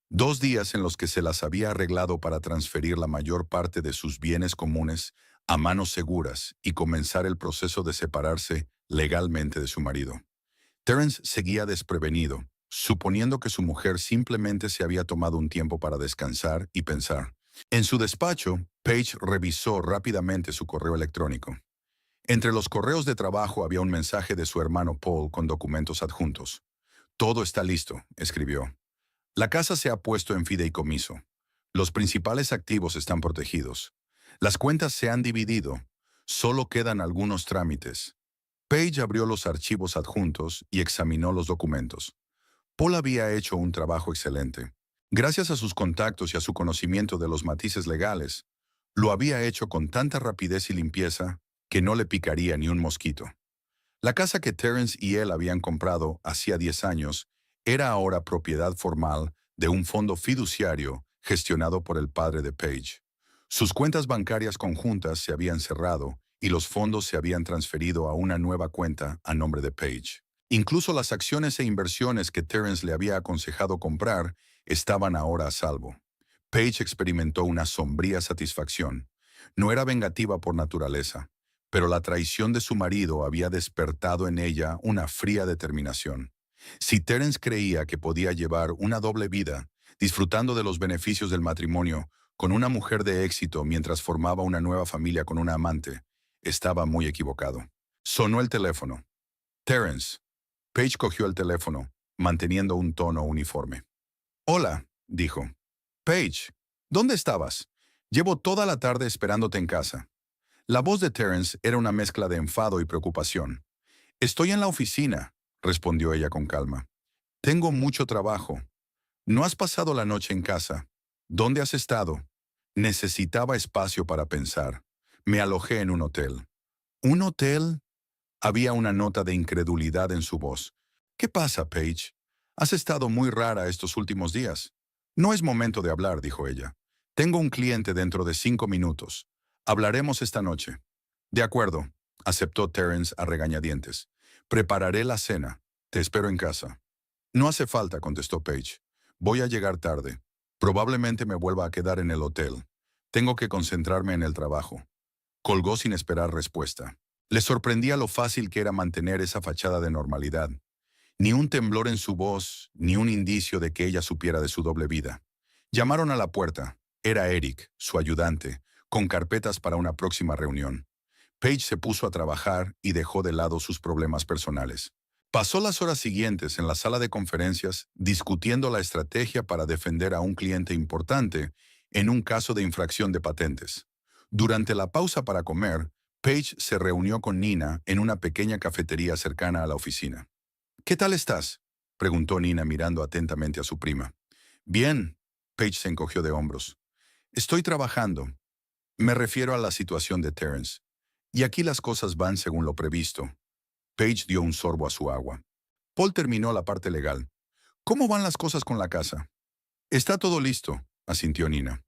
S1: 2 días en los que se las había arreglado para transferir la mayor parte de sus bienes comunes a manos seguras y comenzar el proceso de separarse legalmente de su marido. Terence seguía desprevenido, suponiendo que su mujer simplemente se había tomado un tiempo para descansar y pensar. En su despacho, Paige revisó rápidamente su correo electrónico. Entre los correos de trabajo había un mensaje de su hermano Paul con documentos adjuntos. «Todo está listo», escribió. «La casa se ha puesto en fideicomiso. Los principales activos están protegidos. Las cuentas se han dividido. Solo quedan algunos trámites». Paige abrió los archivos adjuntos y examinó los documentos. Paul había hecho un trabajo excelente. Gracias a sus contactos y a su conocimiento de los matices legales, lo había hecho con tanta rapidez y limpieza que no le picaría ni un mosquito. La casa que Terence y él habían comprado hacía 10 años era ahora propiedad formal de un fondo fiduciario gestionado por el padre de Paige. Sus cuentas bancarias conjuntas se habían cerrado y los fondos se habían transferido a una nueva cuenta a nombre de Paige. Incluso las acciones e inversiones que Terence le había aconsejado comprar estaban ahora a salvo. Paige experimentó una sombría satisfacción. No era vengativa por naturaleza, pero la traición de su marido había despertado en ella una fría determinación. Si Terence creía que podía llevar una doble vida, disfrutando de los beneficios del matrimonio con una mujer de éxito mientras formaba una nueva familia con una amante, estaba muy equivocado. Sonó el teléfono. «Terence». Paige cogió el teléfono, manteniendo un tono uniforme. «Hola», dijo. «Paige, ¿dónde estabas? Llevo toda la tarde esperándote en casa». La voz de Terence era una mezcla de enfado y preocupación. «Estoy en la oficina», respondió ella con calma. «Tengo mucho trabajo. ¿No has pasado la noche en casa? ¿Dónde has estado?» Necesitaba espacio para pensar. «Me alojé en un hotel». «¿Un hotel?» Había una nota de incredulidad en su voz. «¿Qué pasa, Paige? Has estado muy rara estos últimos días». «No es momento de hablar», dijo ella. «Tengo un cliente dentro de 5 minutos. Hablaremos esta noche». «De acuerdo», aceptó Terence a regañadientes. «Prepararé la cena. Te espero en casa». «No hace falta», contestó Paige. «Voy a llegar tarde. Probablemente me vuelva a quedar en el hotel. Tengo que concentrarme en el trabajo». Colgó sin esperar respuesta. Le sorprendía lo fácil que era mantener esa fachada de normalidad. Ni un temblor en su voz, ni un indicio de que ella supiera de su doble vida. Llamaron a la puerta. Era Eric, su ayudante, con carpetas para una próxima reunión. Paige se puso a trabajar y dejó de lado sus problemas personales. Pasó las horas siguientes en la sala de conferencias discutiendo la estrategia para defender a un cliente importante en un caso de infracción de patentes. Durante la pausa para comer, Paige se reunió con Nina en una pequeña cafetería cercana a la oficina. «¿Qué tal estás?», preguntó Nina mirando atentamente a su prima. «Bien», Paige se encogió de hombros. «Estoy trabajando. Me refiero a la situación de Terence. Y aquí las cosas van según lo previsto». Paige dio un sorbo a su agua. Paul terminó la parte legal. «¿Cómo van las cosas con la casa?» «Está todo listo», asintió Nina.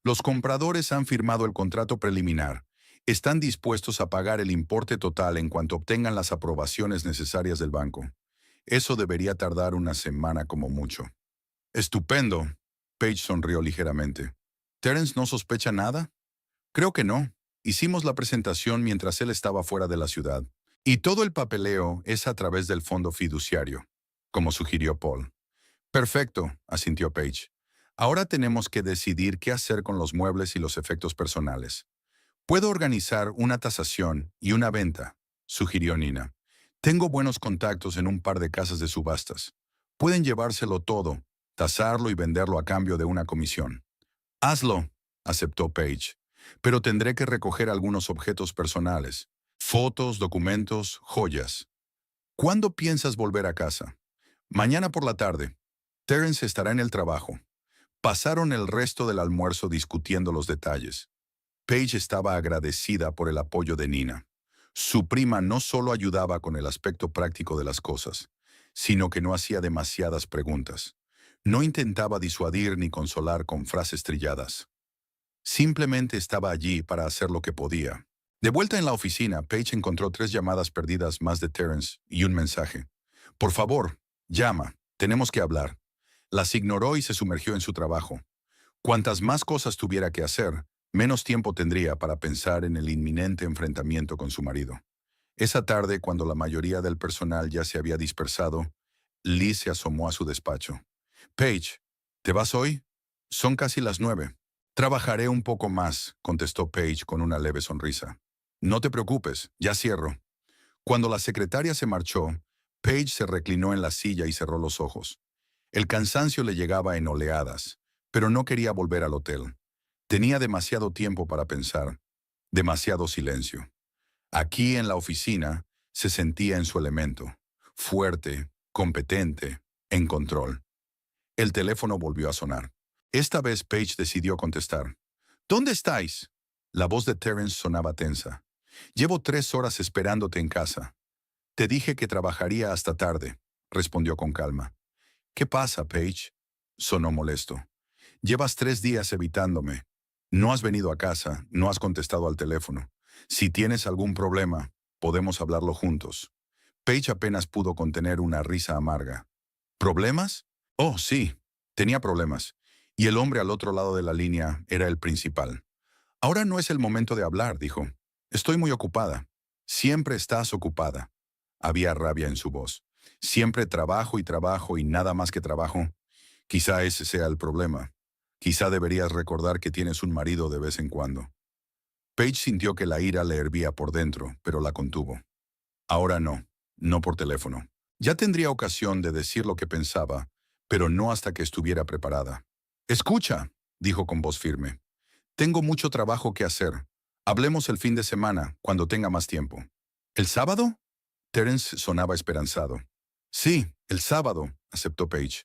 S1: «Los compradores han firmado el contrato preliminar. Están dispuestos a pagar el importe total en cuanto obtengan las aprobaciones necesarias del banco. Eso debería tardar una semana como mucho». «Estupendo», Paige sonrió ligeramente. «¿Terence no sospecha nada?» «Creo que no. Hicimos la presentación mientras él estaba fuera de la ciudad. Y todo el papeleo es a través del fondo fiduciario», como sugirió Paul. «Perfecto», asintió Paige. «Ahora tenemos que decidir qué hacer con los muebles y los efectos personales». «Puedo organizar una tasación y una venta», sugirió Nina. «Tengo buenos contactos en un par de casas de subastas. Pueden llevárselo todo, tasarlo y venderlo a cambio de una comisión». «Hazlo», aceptó Paige. «Pero tendré que recoger algunos objetos personales. Fotos, documentos, joyas». «¿Cuándo piensas volver a casa?» «Mañana por la tarde. Terence estará en el trabajo». Pasaron el resto del almuerzo discutiendo los detalles. Paige estaba agradecida por el apoyo de Nina. Su prima no solo ayudaba con el aspecto práctico de las cosas, sino que no hacía demasiadas preguntas. No intentaba disuadir ni consolar con frases trilladas. Simplemente estaba allí para hacer lo que podía. De vuelta en la oficina, Paige encontró 3 llamadas perdidas más de Terrence y un mensaje. Por favor, llama, tenemos que hablar. Las ignoró y se sumergió en su trabajo. Cuantas más cosas tuviera que hacer, menos tiempo tendría para pensar en el inminente enfrentamiento con su marido. Esa tarde, cuando la mayoría del personal ya se había dispersado, Liz se asomó a su despacho. Paige, ¿te vas hoy? Son casi las 9. Trabajaré un poco más, contestó Paige con una leve sonrisa. No te preocupes, ya cierro. Cuando la secretaria se marchó, Paige se reclinó en la silla y cerró los ojos. El cansancio le llegaba en oleadas, pero no quería volver al hotel. Tenía demasiado tiempo para pensar, demasiado silencio. Aquí en la oficina se sentía en su elemento, fuerte, competente, en control. El teléfono volvió a sonar. Esta vez Paige decidió contestar. ¿Dónde estáis? La voz de Terrence sonaba tensa. Llevo 3 horas esperándote en casa. Te dije que trabajaría hasta tarde, respondió con calma. ¿Qué pasa, Paige? Sonó molesto. Llevas 3 días evitándome. No has venido a casa, no has contestado al teléfono. Si tienes algún problema, podemos hablarlo juntos. Paige apenas pudo contener una risa amarga. ¿Problemas? Oh, sí, tenía problemas. Y el hombre al otro lado de la línea era el principal. Ahora no es el momento de hablar, dijo. Estoy muy ocupada. Siempre estás ocupada. Había rabia en su voz. Siempre trabajo y nada más que trabajo. Quizá ese sea el problema. Quizá deberías recordar que tienes un marido de vez en cuando. Paige sintió que la ira le hervía por dentro, pero la contuvo. Ahora no, no por teléfono. Ya tendría ocasión de decir lo que pensaba, pero no hasta que estuviera preparada. Escucha, dijo con voz firme. Tengo mucho trabajo que hacer. Hablemos el fin de semana, cuando tenga más tiempo. ¿El sábado? Terence sonaba esperanzado. Sí, el sábado, aceptó Paige.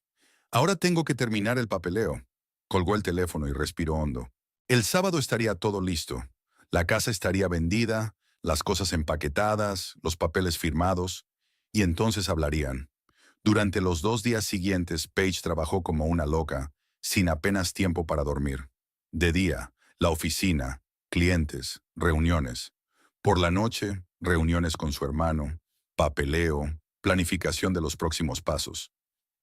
S1: Ahora tengo que terminar el papeleo. Colgó el teléfono y respiró hondo. El sábado estaría todo listo. La casa estaría vendida, las cosas empaquetadas, los papeles firmados, y entonces hablarían. Durante los 2 días siguientes, Paige trabajó como una loca, sin apenas tiempo para dormir. De día, la oficina, clientes, reuniones. Por la noche, reuniones con su hermano, papeleo, planificación de los próximos pasos.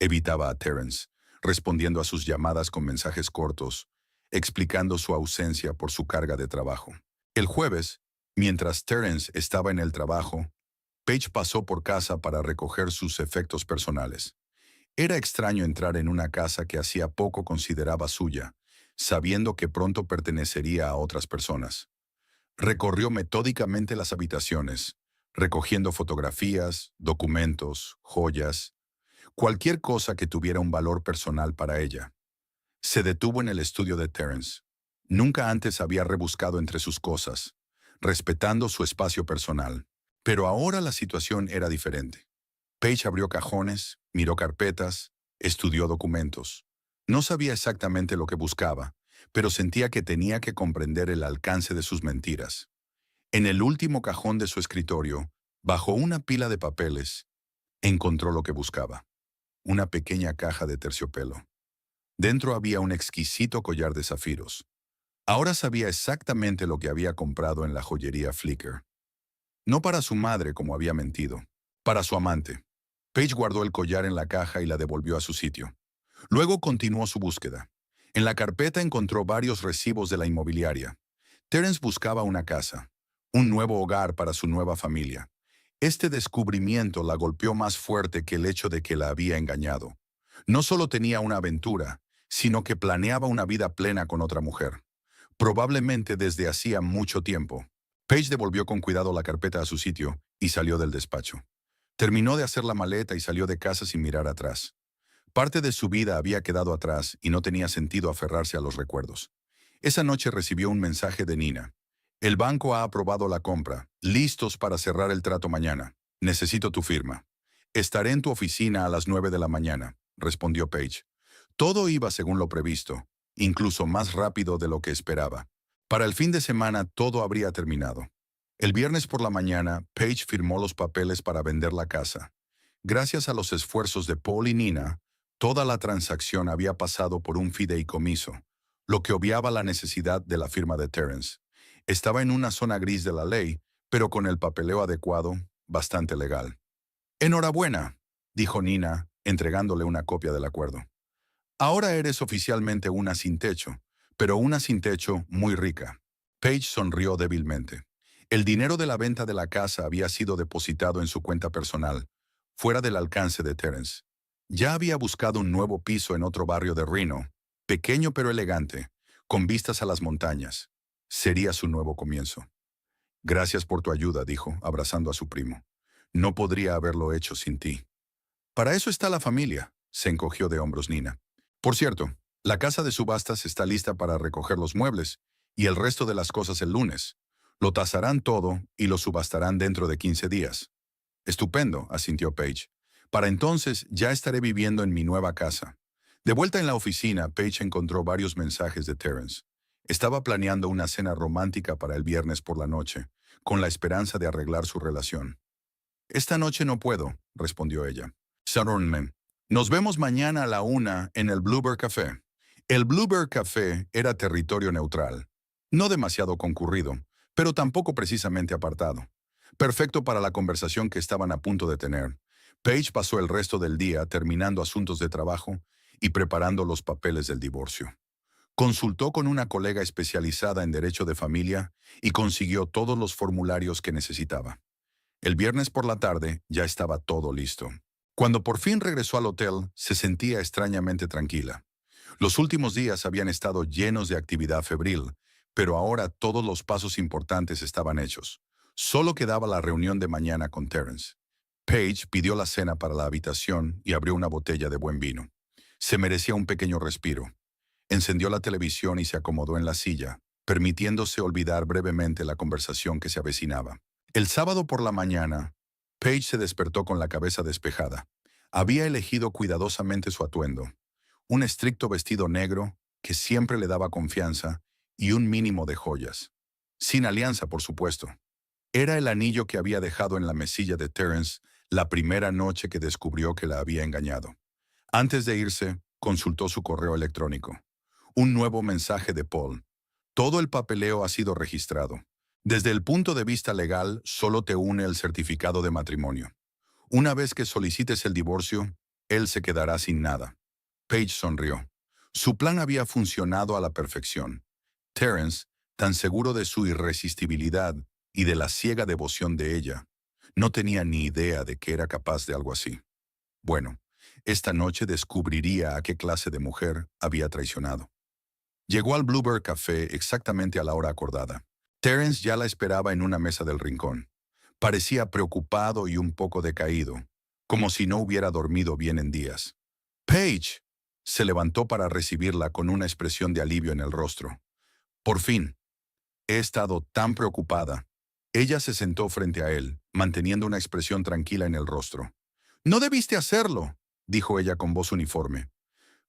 S1: Evitaba a Terrence, respondiendo a sus llamadas con mensajes cortos, explicando su ausencia por su carga de trabajo. El jueves, mientras Terrence estaba en el trabajo, Paige pasó por casa para recoger sus efectos personales. Era extraño entrar en una casa que hacía poco consideraba suya, sabiendo que pronto pertenecería a otras personas. Recorrió metódicamente las habitaciones, recogiendo fotografías, documentos, joyas, cualquier cosa que tuviera un valor personal para ella. Se detuvo en el estudio de Terrence. Nunca antes había rebuscado entre sus cosas, respetando su espacio personal. Pero ahora la situación era diferente. Paige abrió cajones, miró carpetas, estudió documentos. No sabía exactamente lo que buscaba, pero sentía que tenía que comprender el alcance de sus mentiras. En el último cajón de su escritorio, bajo una pila de papeles, encontró lo que buscaba. Una pequeña caja de terciopelo. Dentro había un exquisito collar de zafiros. Ahora sabía exactamente lo que había comprado en la joyería Flicker. No para su madre, como había mentido, para su amante. Paige guardó el collar en la caja y la devolvió a su sitio. Luego continuó su búsqueda. En la carpeta encontró varios recibos de la inmobiliaria. Terence buscaba una casa, un nuevo hogar para su nueva familia. Este descubrimiento la golpeó más fuerte que el hecho de que la había engañado. No solo tenía una aventura, sino que planeaba una vida plena con otra mujer. Probablemente desde hacía mucho tiempo. Paige devolvió con cuidado la carpeta a su sitio y salió del despacho. Terminó de hacer la maleta y salió de casa sin mirar atrás. Parte de su vida había quedado atrás y no tenía sentido aferrarse a los recuerdos. Esa noche recibió un mensaje de Nina. El banco ha aprobado la compra. Listos para cerrar el trato mañana. Necesito tu firma. Estaré en tu oficina a las 9 de la mañana, respondió Paige. Todo iba según lo previsto, incluso más rápido de lo que esperaba. Para el fin de semana todo habría terminado. El viernes por la mañana, Paige firmó los papeles para vender la casa. Gracias a los esfuerzos de Paul y Nina, toda la transacción había pasado por un fideicomiso, lo que obviaba la necesidad de la firma de Terrence. Estaba en una zona gris de la ley, pero con el papeleo adecuado, bastante legal. Enhorabuena, dijo Nina, entregándole una copia del acuerdo. Ahora eres oficialmente una sin techo, pero una sin techo muy rica. Paige sonrió débilmente. El dinero de la venta de la casa había sido depositado en su cuenta personal, fuera del alcance de Terence. Ya había buscado un nuevo piso en otro barrio de Reno, pequeño pero elegante, con vistas a las montañas. Sería su nuevo comienzo. Gracias por tu ayuda, dijo, abrazando a su primo. No podría haberlo hecho sin ti. Para eso está la familia, se encogió de hombros Nina. Por cierto, la casa de subastas está lista para recoger los muebles y el resto de las cosas el lunes. Lo tasarán todo y lo subastarán dentro de 15 días. Estupendo, asintió Paige. Para entonces ya estaré viviendo en mi nueva casa. De vuelta en la oficina, Paige encontró varios mensajes de Terence. Estaba planeando una cena romántica para el viernes por la noche, con la esperanza de arreglar su relación. Esta noche no puedo, respondió ella. Sharon, nos vemos mañana a la 1 en el Bluebird Café. El Bluebird Café era territorio neutral. No demasiado concurrido, pero tampoco precisamente apartado. Perfecto para la conversación que estaban a punto de tener. Paige pasó el resto del día terminando asuntos de trabajo y preparando los papeles del divorcio. Consultó con una colega especializada en derecho de familia y consiguió todos los formularios que necesitaba. El viernes por la tarde ya estaba todo listo. Cuando por fin regresó al hotel, se sentía extrañamente tranquila. Los últimos días habían estado llenos de actividad febril, pero ahora todos los pasos importantes estaban hechos. Solo quedaba la reunión de mañana con Terence. Paige pidió la cena para la habitación y abrió una botella de buen vino. Se merecía un pequeño respiro. Encendió la televisión y se acomodó en la silla, permitiéndose olvidar brevemente la conversación que se avecinaba. El sábado por la mañana, Paige se despertó con la cabeza despejada. Había elegido cuidadosamente su atuendo, un estricto vestido negro que siempre le daba confianza y un mínimo de joyas. Sin alianza, por supuesto. Era el anillo que había dejado en la mesilla de Terence la primera noche que descubrió que la había engañado. Antes de irse, consultó su correo electrónico. Un nuevo mensaje de Paul. Todo el papeleo ha sido registrado. Desde el punto de vista legal, solo te une el certificado de matrimonio. Una vez que solicites el divorcio, él se quedará sin nada. Paige sonrió. Su plan había funcionado a la perfección. Terence, tan seguro de su irresistibilidad y de la ciega devoción de ella, no tenía ni idea de que era capaz de algo así. Bueno, esta noche descubriría a qué clase de mujer había traicionado. Llegó al Bluebird Café exactamente a la hora acordada. Terence ya la esperaba en una mesa del rincón. Parecía preocupado y un poco decaído, como si no hubiera dormido bien en días. Paige se levantó para recibirla con una expresión de alivio en el rostro. Por fin. He estado tan preocupada. Ella se sentó frente a él, manteniendo una expresión tranquila en el rostro. No debiste hacerlo, dijo ella con voz uniforme.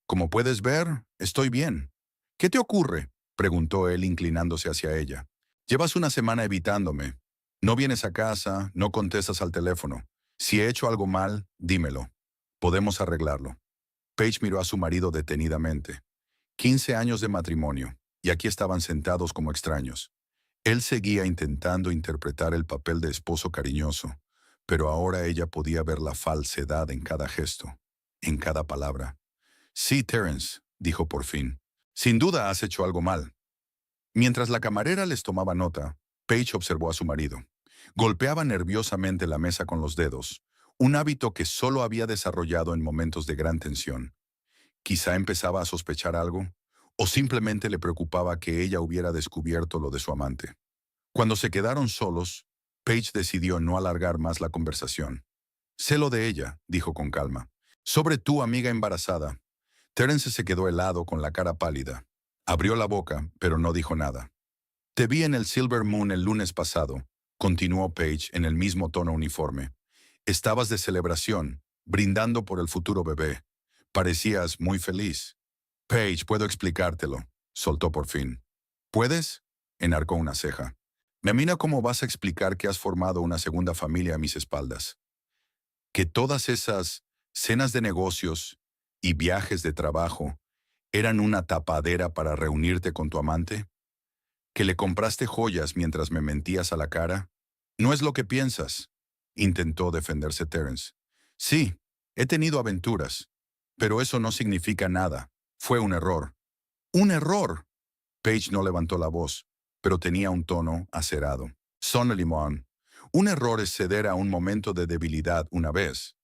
S1: Como puedes ver, estoy bien. ¿Qué te ocurre?, preguntó él inclinándose hacia ella. Llevas una semana evitándome. No vienes a casa, no contestas al teléfono. Si he hecho algo mal, dímelo. Podemos arreglarlo. Paige miró a su marido detenidamente. 15 años de matrimonio, y aquí estaban sentados como extraños. Él seguía intentando interpretar el papel de esposo cariñoso, pero ahora ella podía ver la falsedad en cada gesto, en cada palabra. Sí, Terence, dijo por fin. Sin duda has hecho algo mal. Mientras la camarera les tomaba nota, Paige observó a su marido. Golpeaba nerviosamente la mesa con los dedos, un hábito que solo había desarrollado en momentos de gran tensión. Quizá empezaba a sospechar algo, o simplemente le preocupaba que ella hubiera descubierto lo de su amante. Cuando se quedaron solos, Paige decidió no alargar más la conversación. Sé lo de ella, dijo con calma. Sobre tu amiga embarazada. Terence se quedó helado con la cara pálida. Abrió la boca, pero no dijo nada. Te vi en el Silver Moon el lunes pasado, continuó Paige en el mismo tono uniforme. Estabas de celebración, brindando por el futuro bebé. Parecías muy feliz. Paige, puedo explicártelo, soltó por fin. ¿Puedes? Enarcó una ceja. Me mira cómo vas a explicar que has formado una segunda familia a mis espaldas. Que todas esas cenas de negocios y viajes de trabajo eran una tapadera para reunirte con tu amante. ¿Que le compraste joyas mientras me mentías a la cara? No es lo que piensas, intentó defenderse Terence. Sí, he tenido aventuras, pero eso no significa nada. Fue un error. ¡Un error! Paige no levantó la voz, pero tenía un tono acerado. Son limón. Un error es ceder a un momento de debilidad una vez.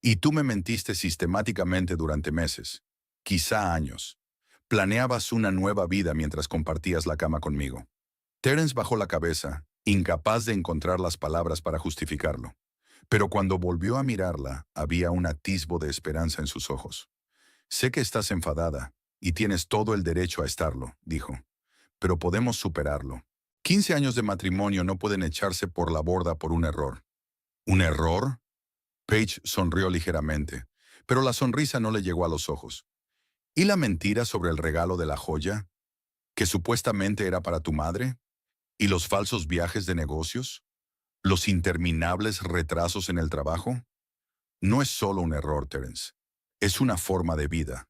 S1: Y tú me mentiste sistemáticamente durante meses, quizá años. Planeabas una nueva vida mientras compartías la cama conmigo. Terence bajó la cabeza, incapaz de encontrar las palabras para justificarlo. Pero cuando volvió a mirarla, había un atisbo de esperanza en sus ojos. Sé que estás enfadada, y tienes todo el derecho a estarlo, dijo. Pero podemos superarlo. 15 años de matrimonio no pueden echarse por la borda por un error. ¿Un error? Paige sonrió ligeramente, pero la sonrisa no le llegó a los ojos. ¿Y la mentira sobre el regalo de la joya, que supuestamente era para tu madre? ¿Y los falsos viajes de negocios? ¿Los interminables retrasos en el trabajo? No es solo un error, Terence. Es una forma de vida.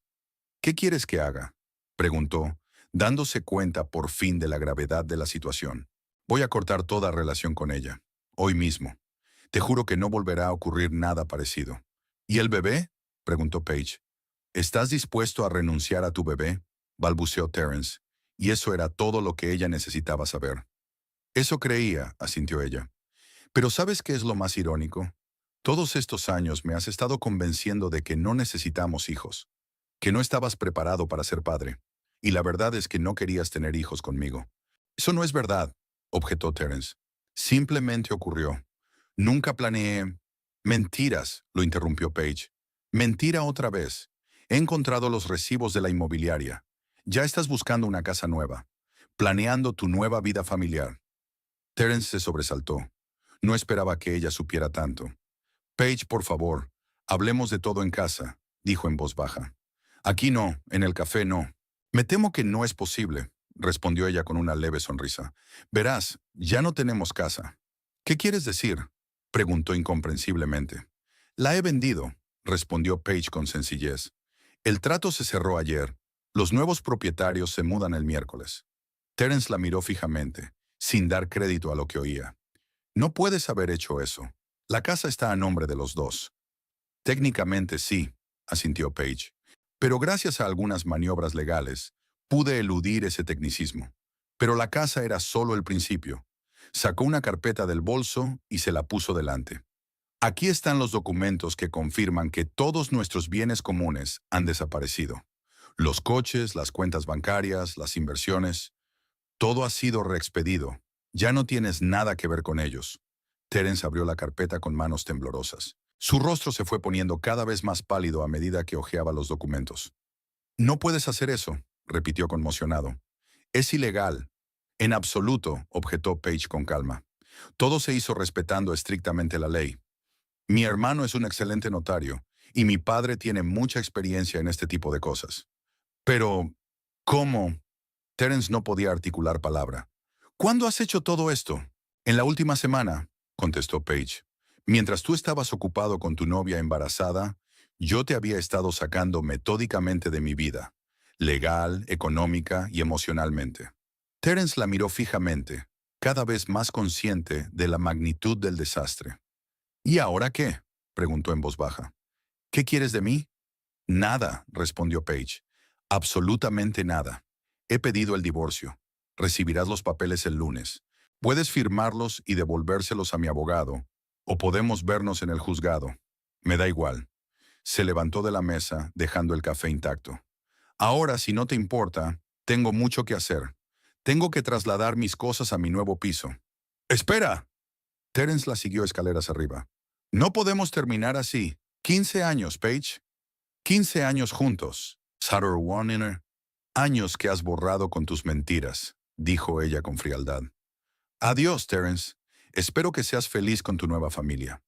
S1: ¿Qué quieres que haga?, preguntó, dándose cuenta por fin de la gravedad de la situación. Voy a cortar toda relación con ella, hoy mismo. Te juro que no volverá a ocurrir nada parecido. ¿Y el bebé?, preguntó Paige. ¿Estás dispuesto a renunciar a tu bebé?, balbuceó Terence, y eso era todo lo que ella necesitaba saber. Eso creía, asintió ella. Pero ¿sabes qué es lo más irónico? Todos estos años me has estado convenciendo de que no necesitamos hijos, que no estabas preparado para ser padre, y la verdad es que no querías tener hijos conmigo. Eso no es verdad, objetó Terence. Simplemente ocurrió. Nunca planeé. Mentiras, lo interrumpió Paige. Mentira otra vez. He encontrado los recibos de la inmobiliaria. Ya estás buscando una casa nueva, planeando tu nueva vida familiar. Terence se sobresaltó. No esperaba que ella supiera tanto. Paige, por favor, hablemos de todo en casa, dijo en voz baja. Aquí no, en el café no. Me temo que no es posible, respondió ella con una leve sonrisa. Verás, ya no tenemos casa. ¿Qué quieres decir?, preguntó incomprensiblemente. La he vendido, respondió Paige con sencillez. El trato se cerró ayer. Los nuevos propietarios se mudan el miércoles. Terence la miró fijamente, sin dar crédito a lo que oía. No puedes haber hecho eso. La casa está a nombre de los dos. Técnicamente sí, asintió Paige. Pero gracias a algunas maniobras legales, pude eludir ese tecnicismo. Pero la casa era solo el principio. Sacó una carpeta del bolso y se la puso delante. Aquí están los documentos que confirman que todos nuestros bienes comunes han desaparecido. Los coches, las cuentas bancarias, las inversiones. Todo ha sido reexpedido. Ya no tienes nada que ver con ellos. Terence abrió la carpeta con manos temblorosas. Su rostro se fue poniendo cada vez más pálido a medida que hojeaba los documentos. No puedes hacer eso, repitió conmocionado. Es ilegal. En absoluto, objetó Paige con calma. Todo se hizo respetando estrictamente la ley. Mi hermano es un excelente notario, y mi padre tiene mucha experiencia en este tipo de cosas. Pero, ¿cómo? Terence no podía articular palabra. ¿Cuándo has hecho todo esto? En la última semana, contestó Paige. Mientras tú estabas ocupado con tu novia embarazada, yo te había estado sacando metódicamente de mi vida, legal, económica y emocionalmente. Terence la miró fijamente, cada vez más consciente de la magnitud del desastre. ¿Y ahora qué?, preguntó en voz baja. ¿Qué quieres de mí? Nada, respondió Paige. Absolutamente nada. He pedido el divorcio. Recibirás los papeles el lunes. Puedes firmarlos y devolvérselos a mi abogado, o podemos vernos en el juzgado. Me da igual. Se levantó de la mesa, dejando el café intacto. Ahora, si no te importa, tengo mucho que hacer. Tengo que trasladar mis cosas a mi nuevo piso. ¡Espera! Terence la siguió escaleras arriba. No podemos terminar así. 15 años, Paige. 15 años juntos. Sutter Warner. Años que has borrado con tus mentiras, dijo ella con frialdad. Adiós, Terence. Espero que seas feliz con tu nueva familia.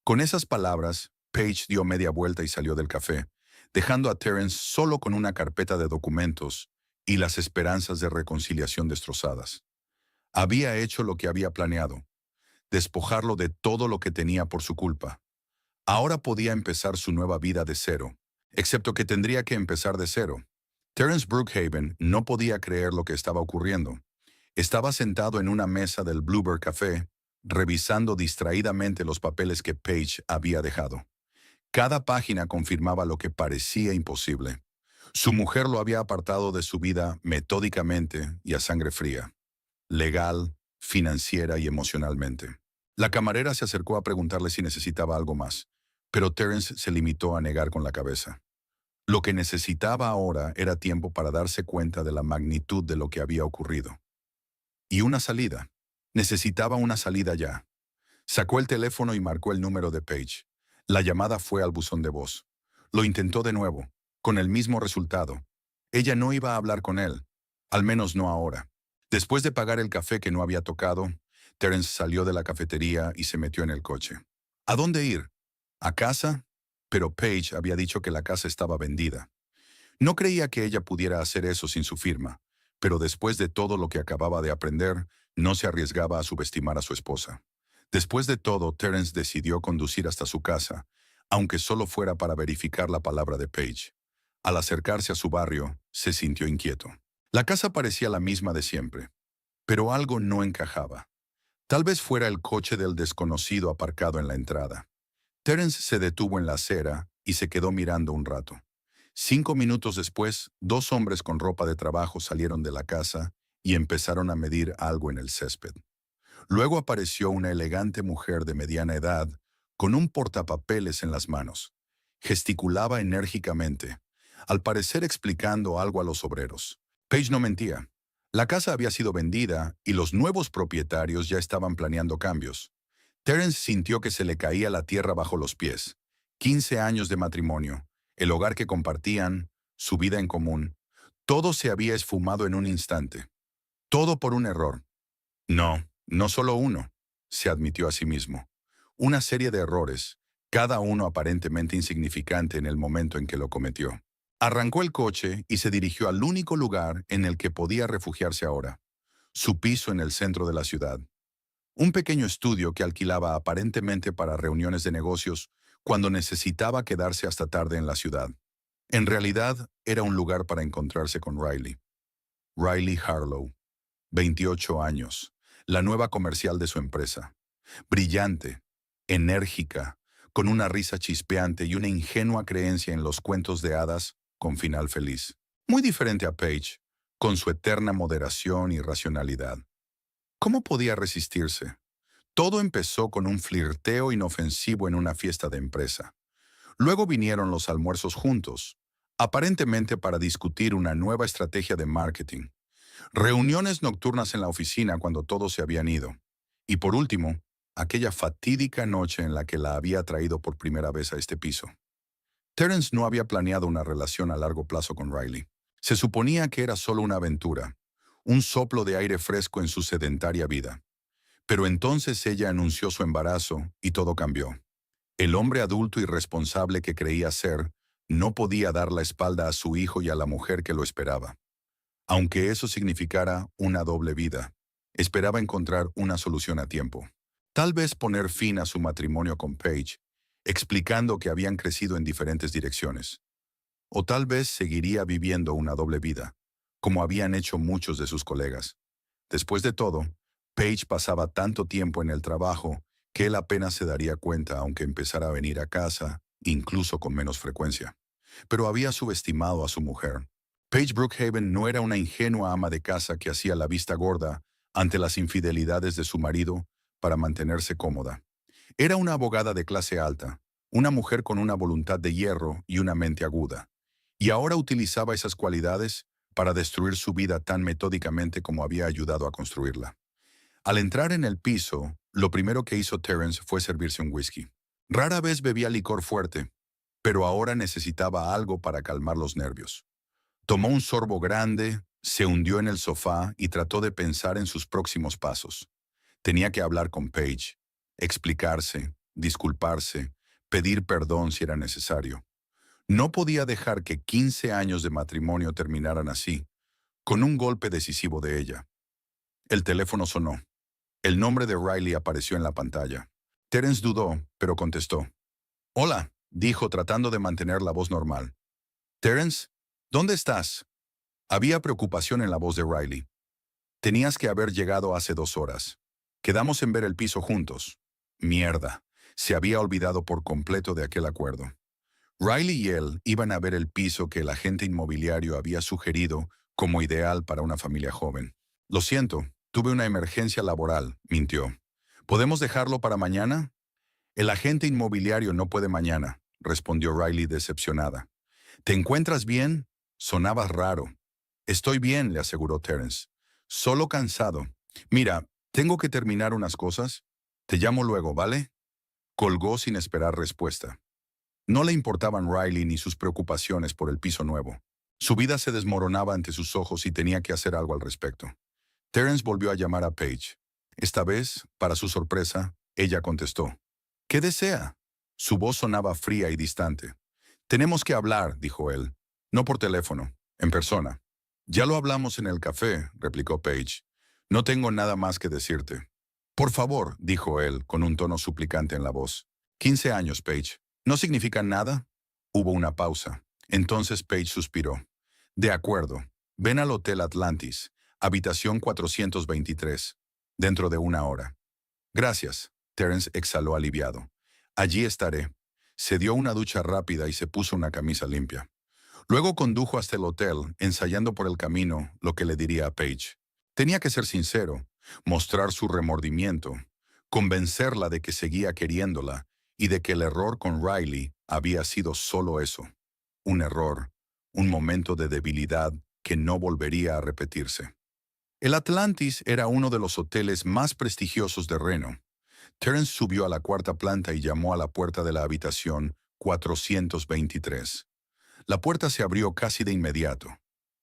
S1: Con esas palabras, Paige dio media vuelta y salió del café, dejando a Terence solo con una carpeta de documentos y las esperanzas de reconciliación destrozadas. Había hecho lo que había planeado, despojarlo de todo lo que tenía por su culpa. Ahora podía empezar su nueva vida de cero, excepto que tendría que empezar de cero. Terence Brookhaven no podía creer lo que estaba ocurriendo. Estaba sentado en una mesa del Bluebird Café, revisando distraídamente los papeles que Paige había dejado. Cada página confirmaba lo que parecía imposible. Su mujer lo había apartado de su vida metódicamente y a sangre fría, legal, financiera y emocionalmente. La camarera se acercó a preguntarle si necesitaba algo más, pero Terence se limitó a negar con la cabeza. Lo que necesitaba ahora era tiempo para darse cuenta de la magnitud de lo que había ocurrido. Y una salida. Necesitaba una salida ya. Sacó el teléfono y marcó el número de Paige. La llamada fue al buzón de voz. Lo intentó de nuevo, con el mismo resultado. Ella no iba a hablar con él, al menos no ahora. Después de pagar el café que no había tocado, Terence salió de la cafetería y se metió en el coche. ¿A dónde ir? ¿A casa? Pero Paige había dicho que la casa estaba vendida. No creía que ella pudiera hacer eso sin su firma, pero después de todo lo que acababa de aprender, no se arriesgaba a subestimar a su esposa. Después de todo, Terence decidió conducir hasta su casa, aunque solo fuera para verificar la palabra de Paige. Al acercarse a su barrio, se sintió inquieto. La casa parecía la misma de siempre, pero algo no encajaba. Tal vez fuera el coche del desconocido aparcado en la entrada. Terence se detuvo en la acera y se quedó mirando un rato. 5 minutos después, dos hombres con ropa de trabajo salieron de la casa y empezaron a medir algo en el césped. Luego apareció una elegante mujer de mediana edad, con un portapapeles en las manos. Gesticulaba enérgicamente, al parecer explicando algo a los obreros. Paige no mentía. La casa había sido vendida y los nuevos propietarios ya estaban planeando cambios. Terence sintió que se le caía la tierra bajo los pies. 15 años de matrimonio, el hogar que compartían, su vida en común, todo se había esfumado en un instante. Todo por un error. No, no solo uno, se admitió a sí mismo. Una serie de errores, cada uno aparentemente insignificante en el momento en que lo cometió. Arrancó el coche y se dirigió al único lugar en el que podía refugiarse ahora, su piso en el centro de la ciudad. Un pequeño estudio que alquilaba aparentemente para reuniones de negocios cuando necesitaba quedarse hasta tarde en la ciudad. En realidad, era un lugar para encontrarse con Riley. Riley Harlow, 28 años, la nueva comercial de su empresa. Brillante, enérgica, con una risa chispeante y una ingenua creencia en los cuentos de hadas con final feliz. Muy diferente a Paige, con su eterna moderación y racionalidad. ¿Cómo podía resistirse? Todo empezó con un flirteo inofensivo en una fiesta de empresa. Luego vinieron los almuerzos juntos, aparentemente para discutir una nueva estrategia de marketing. Reuniones nocturnas en la oficina cuando todos se habían ido. Y por último, aquella fatídica noche en la que la había traído por primera vez a este piso. Terence no había planeado una relación a largo plazo con Riley. Se suponía que era solo una aventura, un soplo de aire fresco en su sedentaria vida. Pero entonces ella anunció su embarazo y todo cambió. El hombre adulto y responsable que creía ser no podía dar la espalda a su hijo y a la mujer que lo esperaba. Aunque eso significara una doble vida, esperaba encontrar una solución a tiempo. Tal vez poner fin a su matrimonio con Paige, explicando que habían crecido en diferentes direcciones. O tal vez seguiría viviendo una doble vida, como habían hecho muchos de sus colegas. Después de todo, Paige pasaba tanto tiempo en el trabajo que él apenas se daría cuenta aunque empezara a venir a casa, incluso con menos frecuencia. Pero había subestimado a su mujer. Paige Brookhaven no era una ingenua ama de casa que hacía la vista gorda ante las infidelidades de su marido para mantenerse cómoda. Era una abogada de clase alta, una mujer con una voluntad de hierro y una mente aguda. Y ahora utilizaba esas cualidades para destruir su vida tan metódicamente como había ayudado a construirla. Al entrar en el piso, lo primero que hizo Terence fue servirse un whisky. Rara vez bebía licor fuerte, pero ahora necesitaba algo para calmar los nervios. Tomó un sorbo grande, se hundió en el sofá y trató de pensar en sus próximos pasos. Tenía que hablar con Paige, explicarse, disculparse, pedir perdón si era necesario. No podía dejar que 15 años de matrimonio terminaran así, con un golpe decisivo de ella. El teléfono sonó. El nombre de Riley apareció en la pantalla. Terence dudó, pero contestó. «Hola», dijo tratando de mantener la voz normal. «Terence, ¿dónde estás?» Había preocupación en la voz de Riley. Tenías que haber llegado hace 2 horas. Quedamos en ver el piso juntos. Mierda. Se había olvidado por completo de aquel acuerdo. Riley y él iban a ver el piso que el agente inmobiliario había sugerido como ideal para una familia joven. Lo siento, tuve una emergencia laboral, mintió. ¿Podemos dejarlo para mañana? El agente inmobiliario no puede mañana, respondió Riley decepcionada. ¿Te encuentras bien? Sonabas raro. Estoy bien, le aseguró Terence. Solo cansado. Mira, tengo que terminar unas cosas. Te llamo luego, ¿vale? Colgó sin esperar respuesta. No le importaban Riley ni sus preocupaciones por el piso nuevo. Su vida se desmoronaba ante sus ojos y tenía que hacer algo al respecto. Terence volvió a llamar a Paige. Esta vez, para su sorpresa, ella contestó. ¿Qué desea? Su voz sonaba fría y distante. Tenemos que hablar, dijo él. No por teléfono, en persona. Ya lo hablamos en el café, replicó Paige. No tengo nada más que decirte. Por favor, dijo él, con un tono suplicante en la voz. 15 años, Paige. ¿No significa nada? Hubo una pausa. Entonces Paige suspiró. De acuerdo. Ven al Hotel Atlantis, habitación 423. Dentro de 1 hora. Gracias. Terence exhaló aliviado. Allí estaré. Se dio una ducha rápida y se puso una camisa limpia. Luego condujo hasta el hotel, ensayando por el camino lo que le diría a Paige. Tenía que ser sincero, mostrar su remordimiento, convencerla de que seguía queriéndola y de que el error con Riley había sido solo eso, un error, un momento de debilidad que no volvería a repetirse. El Atlantis era uno de los hoteles más prestigiosos de Reno. Terence subió a la 4ª planta y llamó a la puerta de la habitación 423. La puerta se abrió casi de inmediato.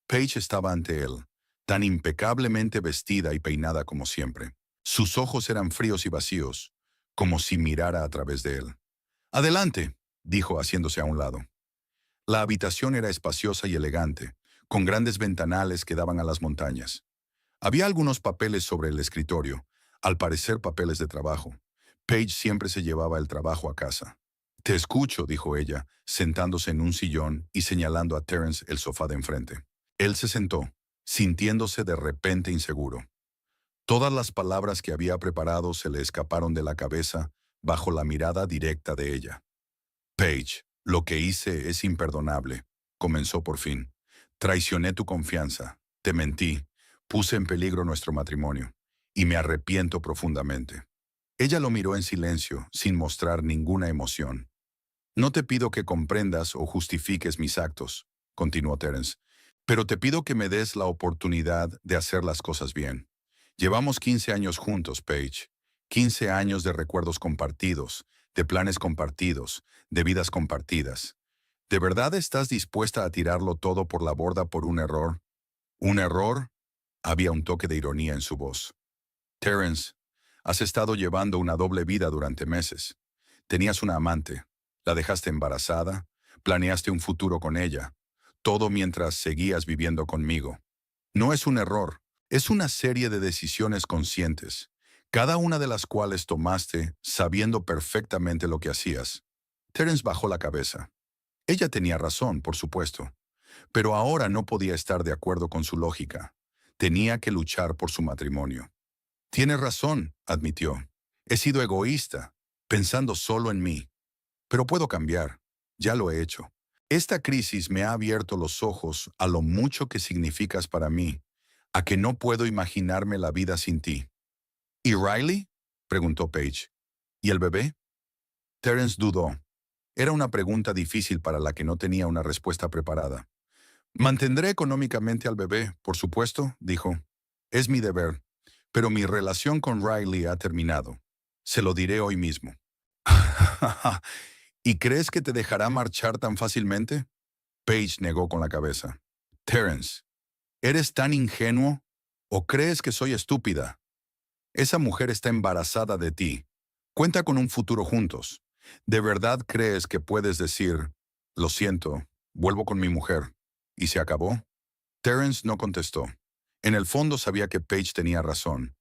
S1: Paige estaba ante él, tan impecablemente vestida y peinada como siempre. Sus ojos eran fríos y vacíos, como si mirara a través de él. «Adelante», dijo haciéndose a un lado. La habitación era espaciosa y elegante, con grandes ventanales que daban a las montañas. Había algunos papeles sobre el escritorio, al parecer papeles de trabajo. Paige siempre se llevaba el trabajo a casa. «Te escucho», dijo ella, sentándose en un sillón y señalando a Terence el sofá de enfrente. Él se sentó, sintiéndose de repente inseguro. Todas las palabras que había preparado se le escaparon de la cabeza bajo la mirada directa de ella. «Paige, lo que hice es imperdonable», comenzó por fin. «Traicioné tu confianza, te mentí, puse en peligro nuestro matrimonio, y me arrepiento profundamente». Ella lo miró en silencio, sin mostrar ninguna emoción. «No te pido que comprendas o justifiques mis actos», continuó Terence, «pero te pido que me des la oportunidad de hacer las cosas bien. Llevamos 15 años juntos, Paige. 15 años de recuerdos compartidos, de planes compartidos, de vidas compartidas. ¿De verdad estás dispuesta a tirarlo todo por la borda por un error? ¿Un error?» Había un toque de ironía en su voz. «Terence, has estado llevando una doble vida durante meses. Tenías una amante, la dejaste embarazada, planeaste un futuro con ella, todo mientras seguías viviendo conmigo. No es un error, es una serie de decisiones conscientes, cada una de las cuales tomaste sabiendo perfectamente lo que hacías». Terence bajó la cabeza. Ella tenía razón, por supuesto, pero ahora no podía estar de acuerdo con su lógica. Tenía que luchar por su matrimonio. «Tienes razón», admitió. «He sido egoísta, pensando solo en mí. Pero puedo cambiar. Ya lo he hecho. Esta crisis me ha abierto los ojos a lo mucho que significas para mí, a que no puedo imaginarme la vida sin ti». «¿Y Riley?», preguntó Paige. «¿Y el bebé?». Terence dudó. Era una pregunta difícil para la que no tenía una respuesta preparada. «Mantendré económicamente al bebé, por supuesto», dijo. «Es mi deber. Pero mi relación con Riley ha terminado. Se lo diré hoy mismo». «¿Y crees que te dejará marchar tan fácilmente?». Paige negó con la cabeza. «Terence, ¿eres tan ingenuo? ¿O crees que soy estúpida? Esa mujer está embarazada de ti. Cuenta con un futuro juntos. ¿De verdad crees que puedes decir, lo siento, vuelvo con mi mujer, y se acabó?». Terence no contestó. En el fondo sabía que Paige tenía razón.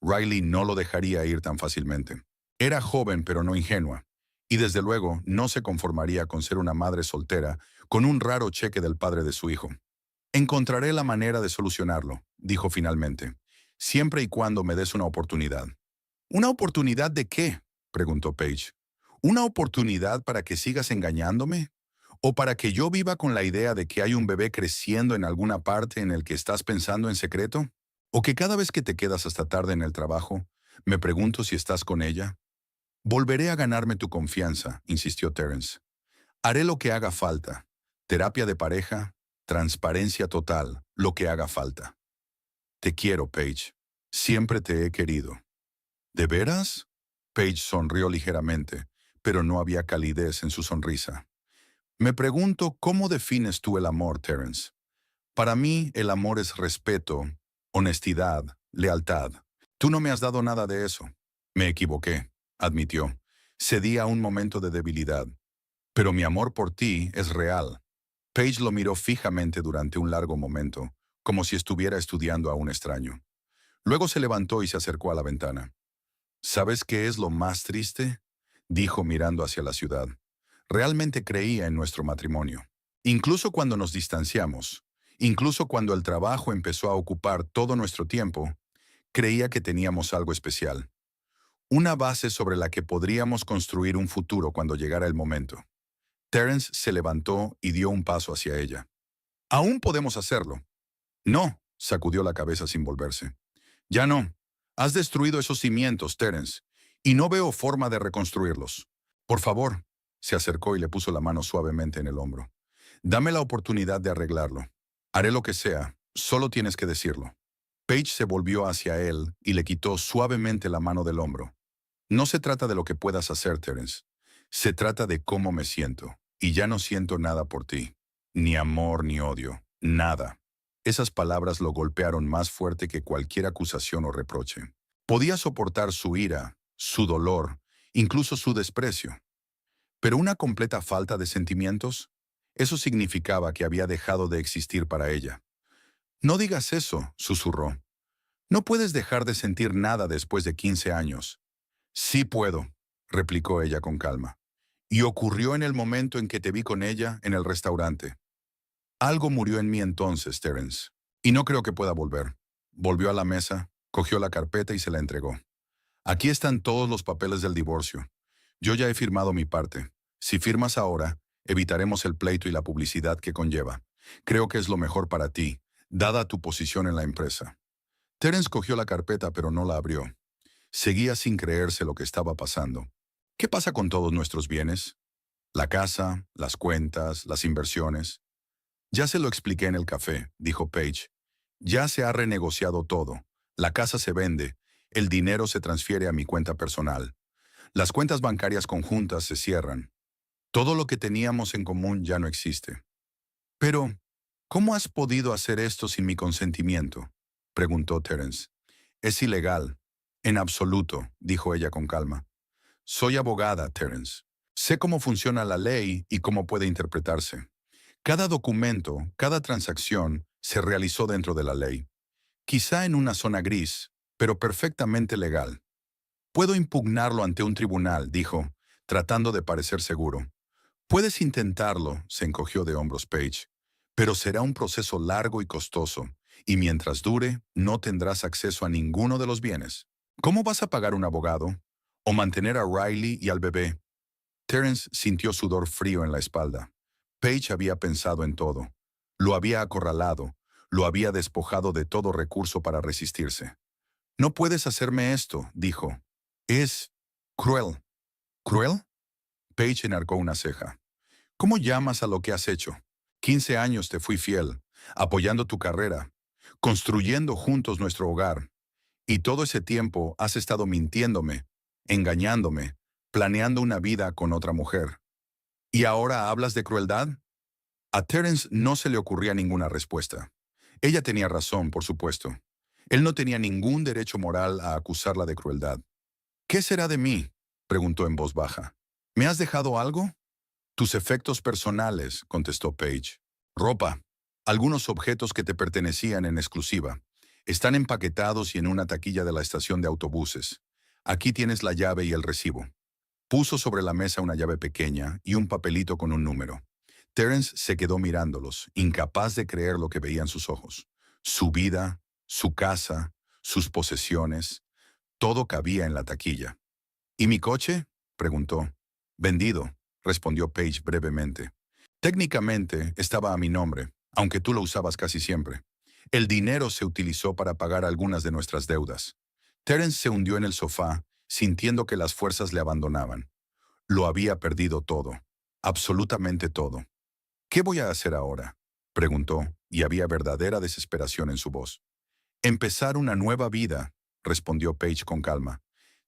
S1: Riley no lo dejaría ir tan fácilmente. Era joven pero no ingenua, y desde luego no se conformaría con ser una madre soltera con un raro cheque del padre de su hijo. «Encontraré la manera de solucionarlo», dijo finalmente. siempre y cuando me des una oportunidad. ¿Una oportunidad de qué?, preguntó Paige. ¿Una oportunidad para que sigas engañándome? ¿O para que yo viva con la idea de que hay un bebé creciendo en alguna parte en el que estás pensando en secreto? ¿O que cada vez que te quedas hasta tarde en el trabajo, me pregunto si estás con ella? Volveré a ganarme tu confianza, insistió Terence. Haré lo que haga falta. Terapia de pareja, transparencia total, lo que haga falta. Te quiero, Paige. Siempre te he querido. ¿De veras? Paige sonrió ligeramente, pero no había calidez en su sonrisa. Me pregunto cómo defines tú el amor, Terence. Para mí, el amor es respeto, honestidad, lealtad. Tú no me has dado nada de eso. Me equivoqué, admitió. Cedí a un momento de debilidad. Pero mi amor por ti es real. Paige lo miró fijamente durante un largo momento, como si estuviera estudiando a un extraño. Luego se levantó y se acercó a la ventana. ¿Sabes qué es lo más triste?, dijo mirando hacia la ciudad. Realmente creía en nuestro matrimonio. Incluso cuando nos distanciamos, incluso cuando el trabajo empezó a ocupar todo nuestro tiempo, creía que teníamos algo especial. Una base sobre la que podríamos construir un futuro cuando llegara el momento. Terence se levantó y dio un paso hacia ella. «Aún podemos hacerlo». «No», sacudió la cabeza sin volverse. «Ya no. Has destruido esos cimientos, Terence, y no veo forma de reconstruirlos. Por favor», se acercó y le puso la mano suavemente en el hombro. «Dame la oportunidad de arreglarlo. Haré lo que sea, solo tienes que decirlo». Paige se volvió hacia él y le quitó suavemente la mano del hombro. «No se trata de lo que puedas hacer, Terence. Se trata de cómo me siento, y ya no siento nada por ti. Ni amor ni odio. Nada». Esas palabras lo golpearon más fuerte que cualquier acusación o reproche. Podía soportar su ira, su dolor, incluso su desprecio. Pero una completa falta de sentimientos, eso significaba que había dejado de existir para ella. «No digas eso», susurró. «No puedes dejar de sentir nada después de 15 años». «Sí puedo», replicó ella con calma. «Y ocurrió en el momento en que te vi con ella en el restaurante. Algo murió en mí entonces, Terence, y no creo que pueda volver». Volvió a la mesa, cogió la carpeta y se la entregó. «Aquí están todos los papeles del divorcio. Yo ya he firmado mi parte. Si firmas ahora, evitaremos el pleito y la publicidad que conlleva. Creo que es lo mejor para ti, dada tu posición en la empresa». Terence cogió la carpeta pero no la abrió. Seguía sin creerse lo que estaba pasando. ¿Qué pasa con todos nuestros bienes? La casa, las cuentas, las inversiones. «Ya se lo expliqué en el café», dijo Paige. «Ya se ha renegociado todo. La casa se vende. El dinero se transfiere a mi cuenta personal. Las cuentas bancarias conjuntas se cierran. Todo lo que teníamos en común ya no existe». «Pero, ¿cómo has podido hacer esto sin mi consentimiento?», preguntó Terence. «Es ilegal». «En absoluto», dijo ella con calma. «Soy abogada, Terence. Sé cómo funciona la ley y cómo puede interpretarse. Cada documento, cada transacción se realizó dentro de la ley. Quizá en una zona gris, pero perfectamente legal. Puedo impugnarlo ante un tribunal», dijo, tratando de parecer seguro. «Puedes intentarlo», se encogió de hombros Paige, «pero será un proceso largo y costoso, y mientras dure, no tendrás acceso a ninguno de los bienes. ¿Cómo vas a pagar un abogado? ¿O mantener a Riley y al bebé?» Terence sintió sudor frío en la espalda. Paige había pensado en todo. Lo había acorralado, lo había despojado de todo recurso para resistirse. «No puedes hacerme esto», dijo. «Es cruel». «¿Cruel?». Paige enarcó una ceja. «¿Cómo llamas a lo que has hecho? 15 años te fui fiel, apoyando tu carrera, construyendo juntos nuestro hogar. Y todo ese tiempo has estado mintiéndome, engañándome, planeando una vida con otra mujer. ¿Y ahora hablas de crueldad?». A Terence no se le ocurría ninguna respuesta. Ella tenía razón, por supuesto. Él no tenía ningún derecho moral a acusarla de crueldad. «¿Qué será de mí?», preguntó en voz baja. «¿Me has dejado algo?». «Tus efectos personales», contestó Paige. «Ropa, algunos objetos que te pertenecían en exclusiva. Están empaquetados y en una taquilla de la estación de autobuses. Aquí tienes la llave y el recibo». Puso sobre la mesa una llave pequeña y un papelito con un número. Terence se quedó mirándolos, incapaz de creer lo que veían sus ojos. Su vida, su casa, sus posesiones, todo cabía en la taquilla. ¿Y mi coche?, preguntó. Vendido, respondió Paige brevemente. Técnicamente estaba a mi nombre, aunque tú lo usabas casi siempre. El dinero se utilizó para pagar algunas de nuestras deudas. Terence se hundió en el sofá, sintiendo que las fuerzas le abandonaban. Lo había perdido todo. Absolutamente todo. ¿Qué voy a hacer ahora?, preguntó, y había verdadera desesperación en su voz. Empezar una nueva vida, respondió Paige con calma.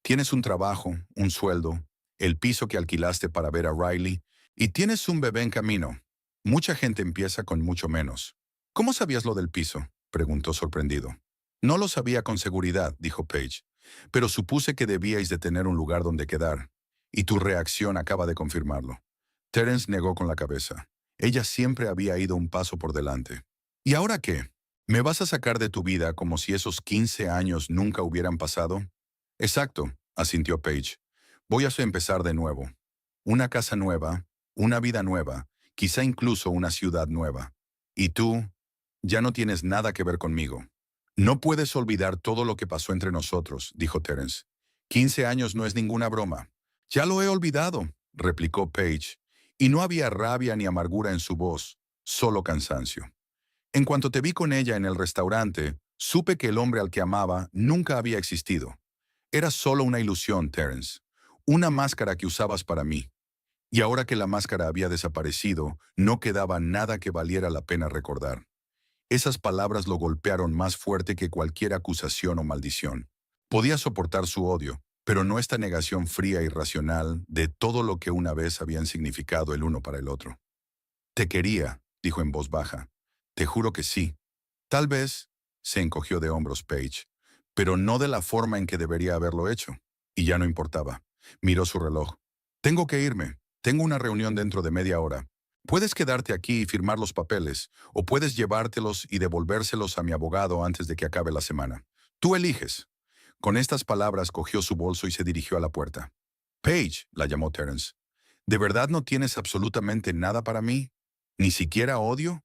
S1: Tienes un trabajo, un sueldo, el piso que alquilaste para ver a Riley, y tienes un bebé en camino. Mucha gente empieza con mucho menos. ¿Cómo sabías lo del piso?, preguntó sorprendido. No lo sabía con seguridad, dijo Paige, pero supuse que debíais de tener un lugar donde quedar, y tu reacción acaba de confirmarlo. Terence negó con la cabeza. Ella siempre había ido un paso por delante. ¿Y ahora qué? ¿Me vas a sacar de tu vida como si esos 15 años nunca hubieran pasado? Exacto, asintió Paige. Voy a empezar de nuevo. Una casa nueva, una vida nueva, quizá incluso una ciudad nueva. Y tú, ya no tienes nada que ver conmigo. No puedes olvidar todo lo que pasó entre nosotros, dijo Terence. 15 años no es ninguna broma. Ya lo he olvidado, replicó Paige, y no había rabia ni amargura en su voz, solo cansancio. En cuanto te vi con ella en el restaurante, supe que el hombre al que amaba nunca había existido. Era solo una ilusión, Terence. Una máscara que usabas para mí. Y ahora que la máscara había desaparecido, no quedaba nada que valiera la pena recordar. Esas palabras lo golpearon más fuerte que cualquier acusación o maldición. Podía soportar su odio, pero no esta negación fría e irracional de todo lo que una vez habían significado el uno para el otro. Te quería, dijo en voz baja. Te juro que sí. Tal vez, se encogió de hombros Paige, pero no de la forma en que debería haberlo hecho. Y ya no importaba. Miró su reloj. Tengo que irme. Tengo una reunión dentro de media hora. Puedes quedarte aquí y firmar los papeles, o puedes llevártelos y devolvérselos a mi abogado antes de que acabe la semana. Tú eliges. Con estas palabras cogió su bolso y se dirigió a la puerta. Paige, la llamó Terence. ¿De verdad no tienes absolutamente nada para mí? ¿Ni siquiera odio?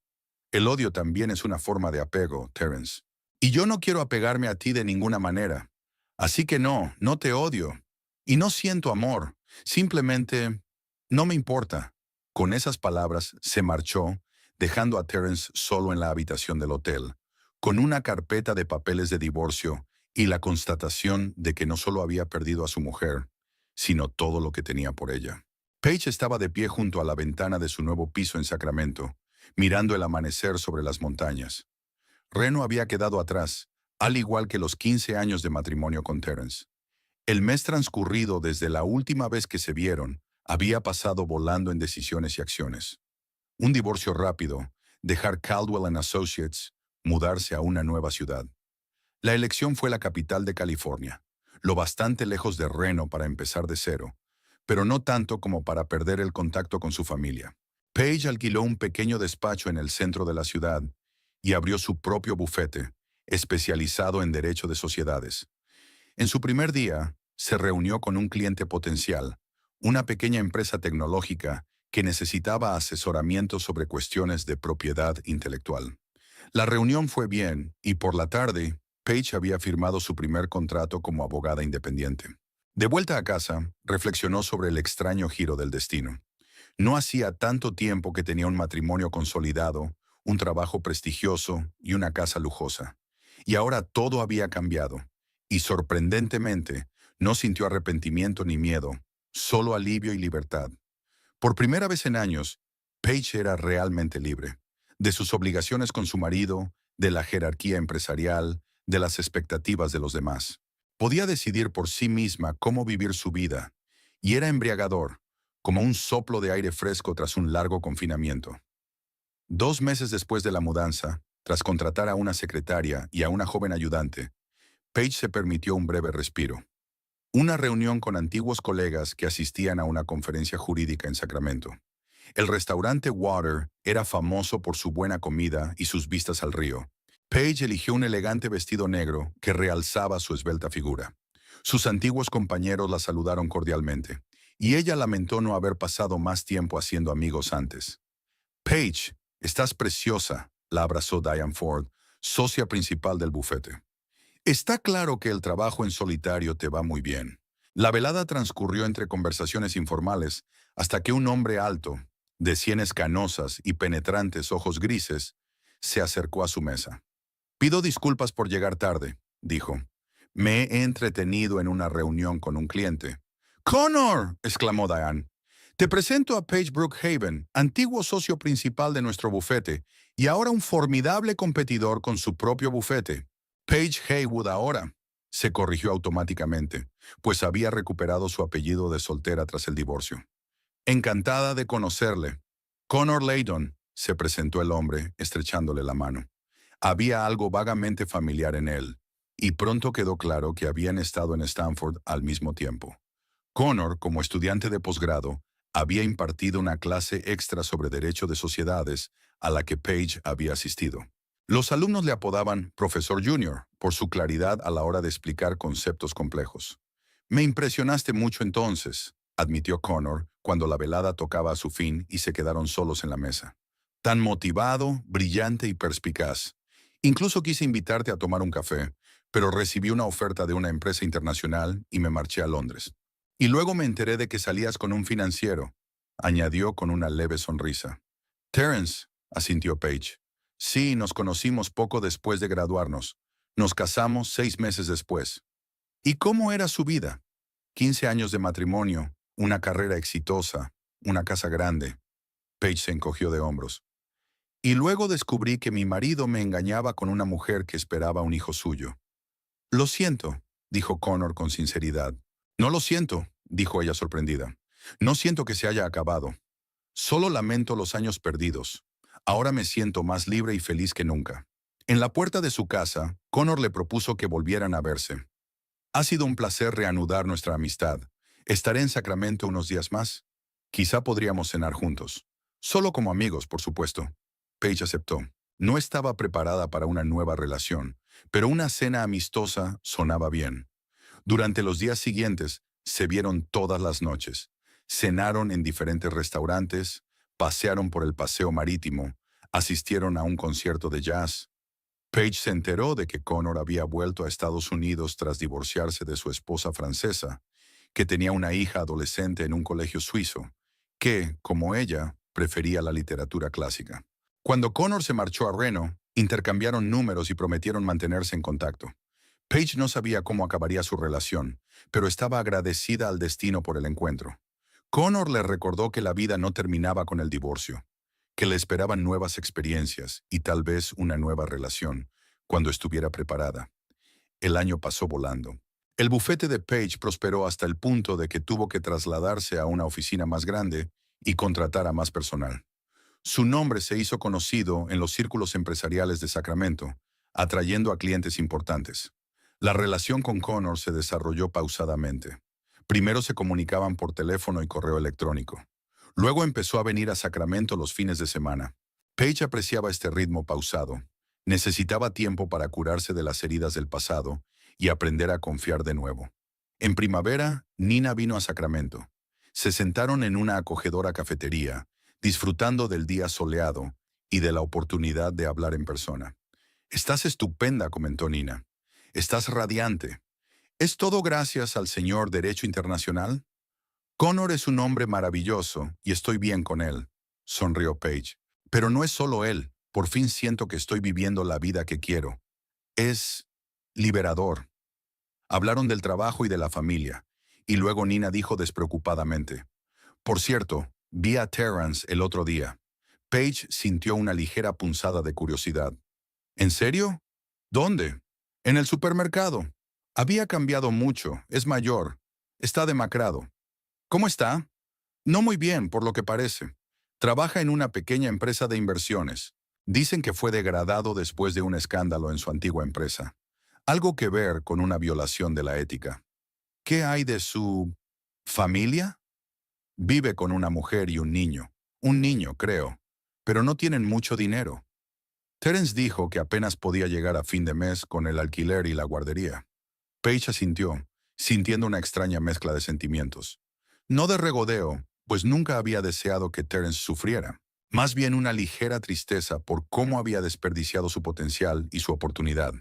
S1: El odio también es una forma de apego, Terence. Y yo no quiero apegarme a ti de ninguna manera. Así que no, no te odio. Y no siento amor. Simplemente, no me importa. Con esas palabras se marchó, dejando a Terence solo en la habitación del hotel, con una carpeta de papeles de divorcio y la constatación de que no solo había perdido a su mujer, sino todo lo que tenía por ella. Paige estaba de pie junto a la ventana de su nuevo piso en Sacramento, mirando el amanecer sobre las montañas. Reno había quedado atrás, al igual que los 15 años de matrimonio con Terence. El mes transcurrido desde la última vez que se vieron había pasado volando en decisiones y acciones. Un divorcio rápido, dejar Caldwell and Associates, mudarse a una nueva ciudad. La elección fue la capital de California, lo bastante lejos de Reno para empezar de cero, pero no tanto como para perder el contacto con su familia. Paige alquiló un pequeño despacho en el centro de la ciudad y abrió su propio bufete, especializado en derecho de sociedades. En su primer día, se reunió con un cliente potencial, una pequeña empresa tecnológica que necesitaba asesoramiento sobre cuestiones de propiedad intelectual. La reunión fue bien y por la tarde, Paige había firmado su primer contrato como abogada independiente. De vuelta a casa, reflexionó sobre el extraño giro del destino. No hacía tanto tiempo que tenía un matrimonio consolidado, un trabajo prestigioso y una casa lujosa. Y ahora todo había cambiado. Y sorprendentemente, no sintió arrepentimiento ni miedo, solo alivio y libertad. Por primera vez en años, Paige era realmente libre. De sus obligaciones con su marido, de la jerarquía empresarial, de las expectativas de los demás. Podía decidir por sí misma cómo vivir su vida. Y era embriagador, como un soplo de aire fresco tras un largo confinamiento. 2 meses después de la mudanza, tras contratar a una secretaria y a una joven ayudante, Paige se permitió un breve respiro. Una reunión con antiguos colegas que asistían a una conferencia jurídica en Sacramento. El restaurante Water era famoso por su buena comida y sus vistas al río. Paige eligió un elegante vestido negro que realzaba su esbelta figura. Sus antiguos compañeros la saludaron cordialmente, y ella lamentó no haber pasado más tiempo haciendo amigos antes. Paige, estás preciosa, la abrazó Diane Ford, socia principal del bufete. Está claro que el trabajo en solitario te va muy bien. La velada transcurrió entre conversaciones informales hasta que un hombre alto, de sienes canosas y penetrantes ojos grises, se acercó a su mesa. Pido disculpas por llegar tarde, dijo. Me he entretenido en una reunión con un cliente. ¡Connor!, exclamó Diane. Te presento a Paige Brookhaven, antiguo socio principal de nuestro bufete, y ahora un formidable competidor con su propio bufete. Paige Haywood ahora. Se corrigió automáticamente, pues había recuperado su apellido de soltera tras el divorcio. Encantada de conocerle. Connor Layton, se presentó el hombre, estrechándole la mano. Había algo vagamente familiar en él, y pronto quedó claro que habían estado en Stanford al mismo tiempo. Connor, como estudiante de posgrado, había impartido una clase extra sobre derecho de sociedades a la que Paige había asistido. Los alumnos le apodaban Profesor Junior por su claridad a la hora de explicar conceptos complejos. Me impresionaste mucho entonces, admitió Connor cuando la velada tocaba a su fin y se quedaron solos en la mesa. Tan motivado, brillante y perspicaz. Incluso quise invitarte a tomar un café, pero recibí una oferta de una empresa internacional y me marché a Londres. Y luego me enteré de que salías con un financiero, añadió con una leve sonrisa. Terence, asintió Paige. Sí, nos conocimos poco después de graduarnos. Nos casamos 6 meses después. ¿Y cómo era su vida? 15 años de matrimonio, una carrera exitosa, una casa grande. Paige se encogió de hombros. Y luego descubrí que mi marido me engañaba con una mujer que esperaba un hijo suyo. Lo siento, dijo Connor con sinceridad. No lo siento, dijo ella sorprendida. No siento que se haya acabado. Solo lamento los años perdidos. Ahora me siento más libre y feliz que nunca. En la puerta de su casa, Connor le propuso que volvieran a verse. Ha sido un placer reanudar nuestra amistad. Estaré en Sacramento unos días más. Quizá podríamos cenar juntos. Solo como amigos, por supuesto. Paige aceptó. No estaba preparada para una nueva relación, pero una cena amistosa sonaba bien. Durante los días siguientes, se vieron todas las noches. Cenaron en diferentes restaurantes, pasearon por el paseo marítimo, asistieron a un concierto de jazz. Paige se enteró de que Connor había vuelto a Estados Unidos tras divorciarse de su esposa francesa, que tenía una hija adolescente en un colegio suizo, que, como ella, prefería la literatura clásica. Cuando Connor se marchó a Reno, intercambiaron números y prometieron mantenerse en contacto. Paige no sabía cómo acabaría su relación, pero estaba agradecida al destino por el encuentro. Connor le recordó que la vida no terminaba con el divorcio, que le esperaban nuevas experiencias y tal vez una nueva relación, cuando estuviera preparada. El año pasó volando. El bufete de Paige prosperó hasta el punto de que tuvo que trasladarse a una oficina más grande y contratar a más personal. Su nombre se hizo conocido en los círculos empresariales de Sacramento, atrayendo a clientes importantes. La relación con Connor se desarrolló pausadamente. Primero se comunicaban por teléfono y correo electrónico. Luego empezó a venir a Sacramento los fines de semana. Paige apreciaba este ritmo pausado. Necesitaba tiempo para curarse de las heridas del pasado y aprender a confiar de nuevo. En primavera, Nina vino a Sacramento. Se sentaron en una acogedora cafetería, disfrutando del día soleado y de la oportunidad de hablar en persona. «Estás estupenda», comentó Nina. «Estás radiante. ¿Es todo gracias al señor Derecho Internacional?» «Connor es un hombre maravilloso y estoy bien con él», sonrió Paige. «Pero no es solo él. Por fin siento que estoy viviendo la vida que quiero. Es liberador». Hablaron del trabajo y de la familia, y luego Nina dijo despreocupadamente: «Por cierto, vi a Terence el otro día». Paige sintió una ligera punzada de curiosidad. «¿En serio? ¿Dónde?» «En el supermercado. Había cambiado mucho, es mayor, está demacrado». «¿Cómo está?» «No muy bien, por lo que parece. Trabaja en una pequeña empresa de inversiones. Dicen que fue degradado después de un escándalo en su antigua empresa. Algo que ver con una violación de la ética». «¿Qué hay de su familia?» «Vive con una mujer y un niño. Un niño, creo. Pero no tienen mucho dinero». Terence dijo que apenas podía llegar a fin de mes con el alquiler y la guardería. Paige asintió, sintiendo una extraña mezcla de sentimientos. No de regodeo, pues nunca había deseado que Terence sufriera. Más bien una ligera tristeza por cómo había desperdiciado su potencial y su oportunidad.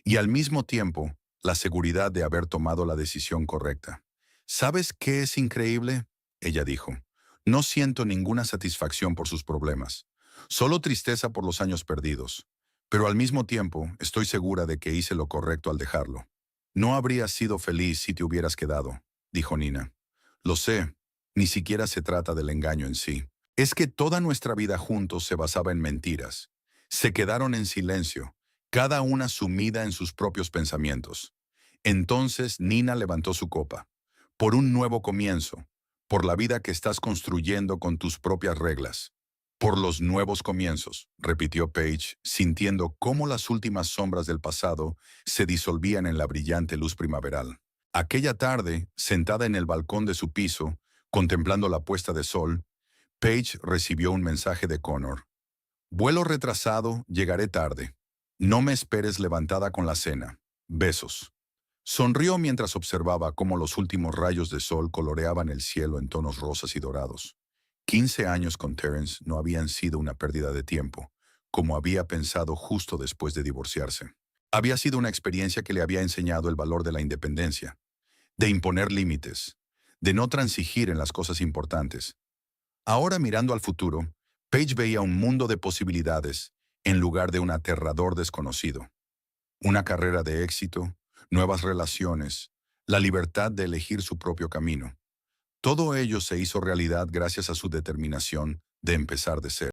S1: y al mismo tiempo la seguridad de haber tomado la decisión correcta. ¿Sabes qué es increíble? Ella dijo. No siento ninguna satisfacción por sus problemas, solo tristeza por los años perdidos. Pero al mismo tiempo estoy segura de que hice lo correcto al dejarlo. No habrías sido feliz si te hubieras quedado, dijo Nina. Lo sé, ni siquiera se trata del engaño en sí. Es que toda nuestra vida juntos se basaba en mentiras. Se quedaron en silencio, cada una sumida en sus propios pensamientos. Entonces Nina levantó su copa. Por un nuevo comienzo, por la vida que estás construyendo con tus propias reglas. Por los nuevos comienzos, repitió Paige, sintiendo cómo las últimas sombras del pasado se disolvían en la brillante luz primaveral. Aquella tarde, sentada en el balcón de su piso, contemplando la puesta de sol, Paige recibió un mensaje de Connor. Vuelo retrasado, llegaré tarde. No me esperes levantada con la cena. Besos. Sonrió mientras observaba cómo los últimos rayos de sol coloreaban el cielo en tonos rosas y dorados. 15 años con Terence no habían sido una pérdida de tiempo, como había pensado justo después de divorciarse. Había sido una experiencia que le había enseñado el valor de la independencia, de imponer límites, de no transigir en las cosas importantes. Ahora mirando al futuro, Paige veía un mundo de posibilidades en lugar de un aterrador desconocido. Una carrera de éxito, nuevas relaciones, la libertad de elegir su propio camino. Todo ello se hizo realidad gracias a su determinación de empezar de cero.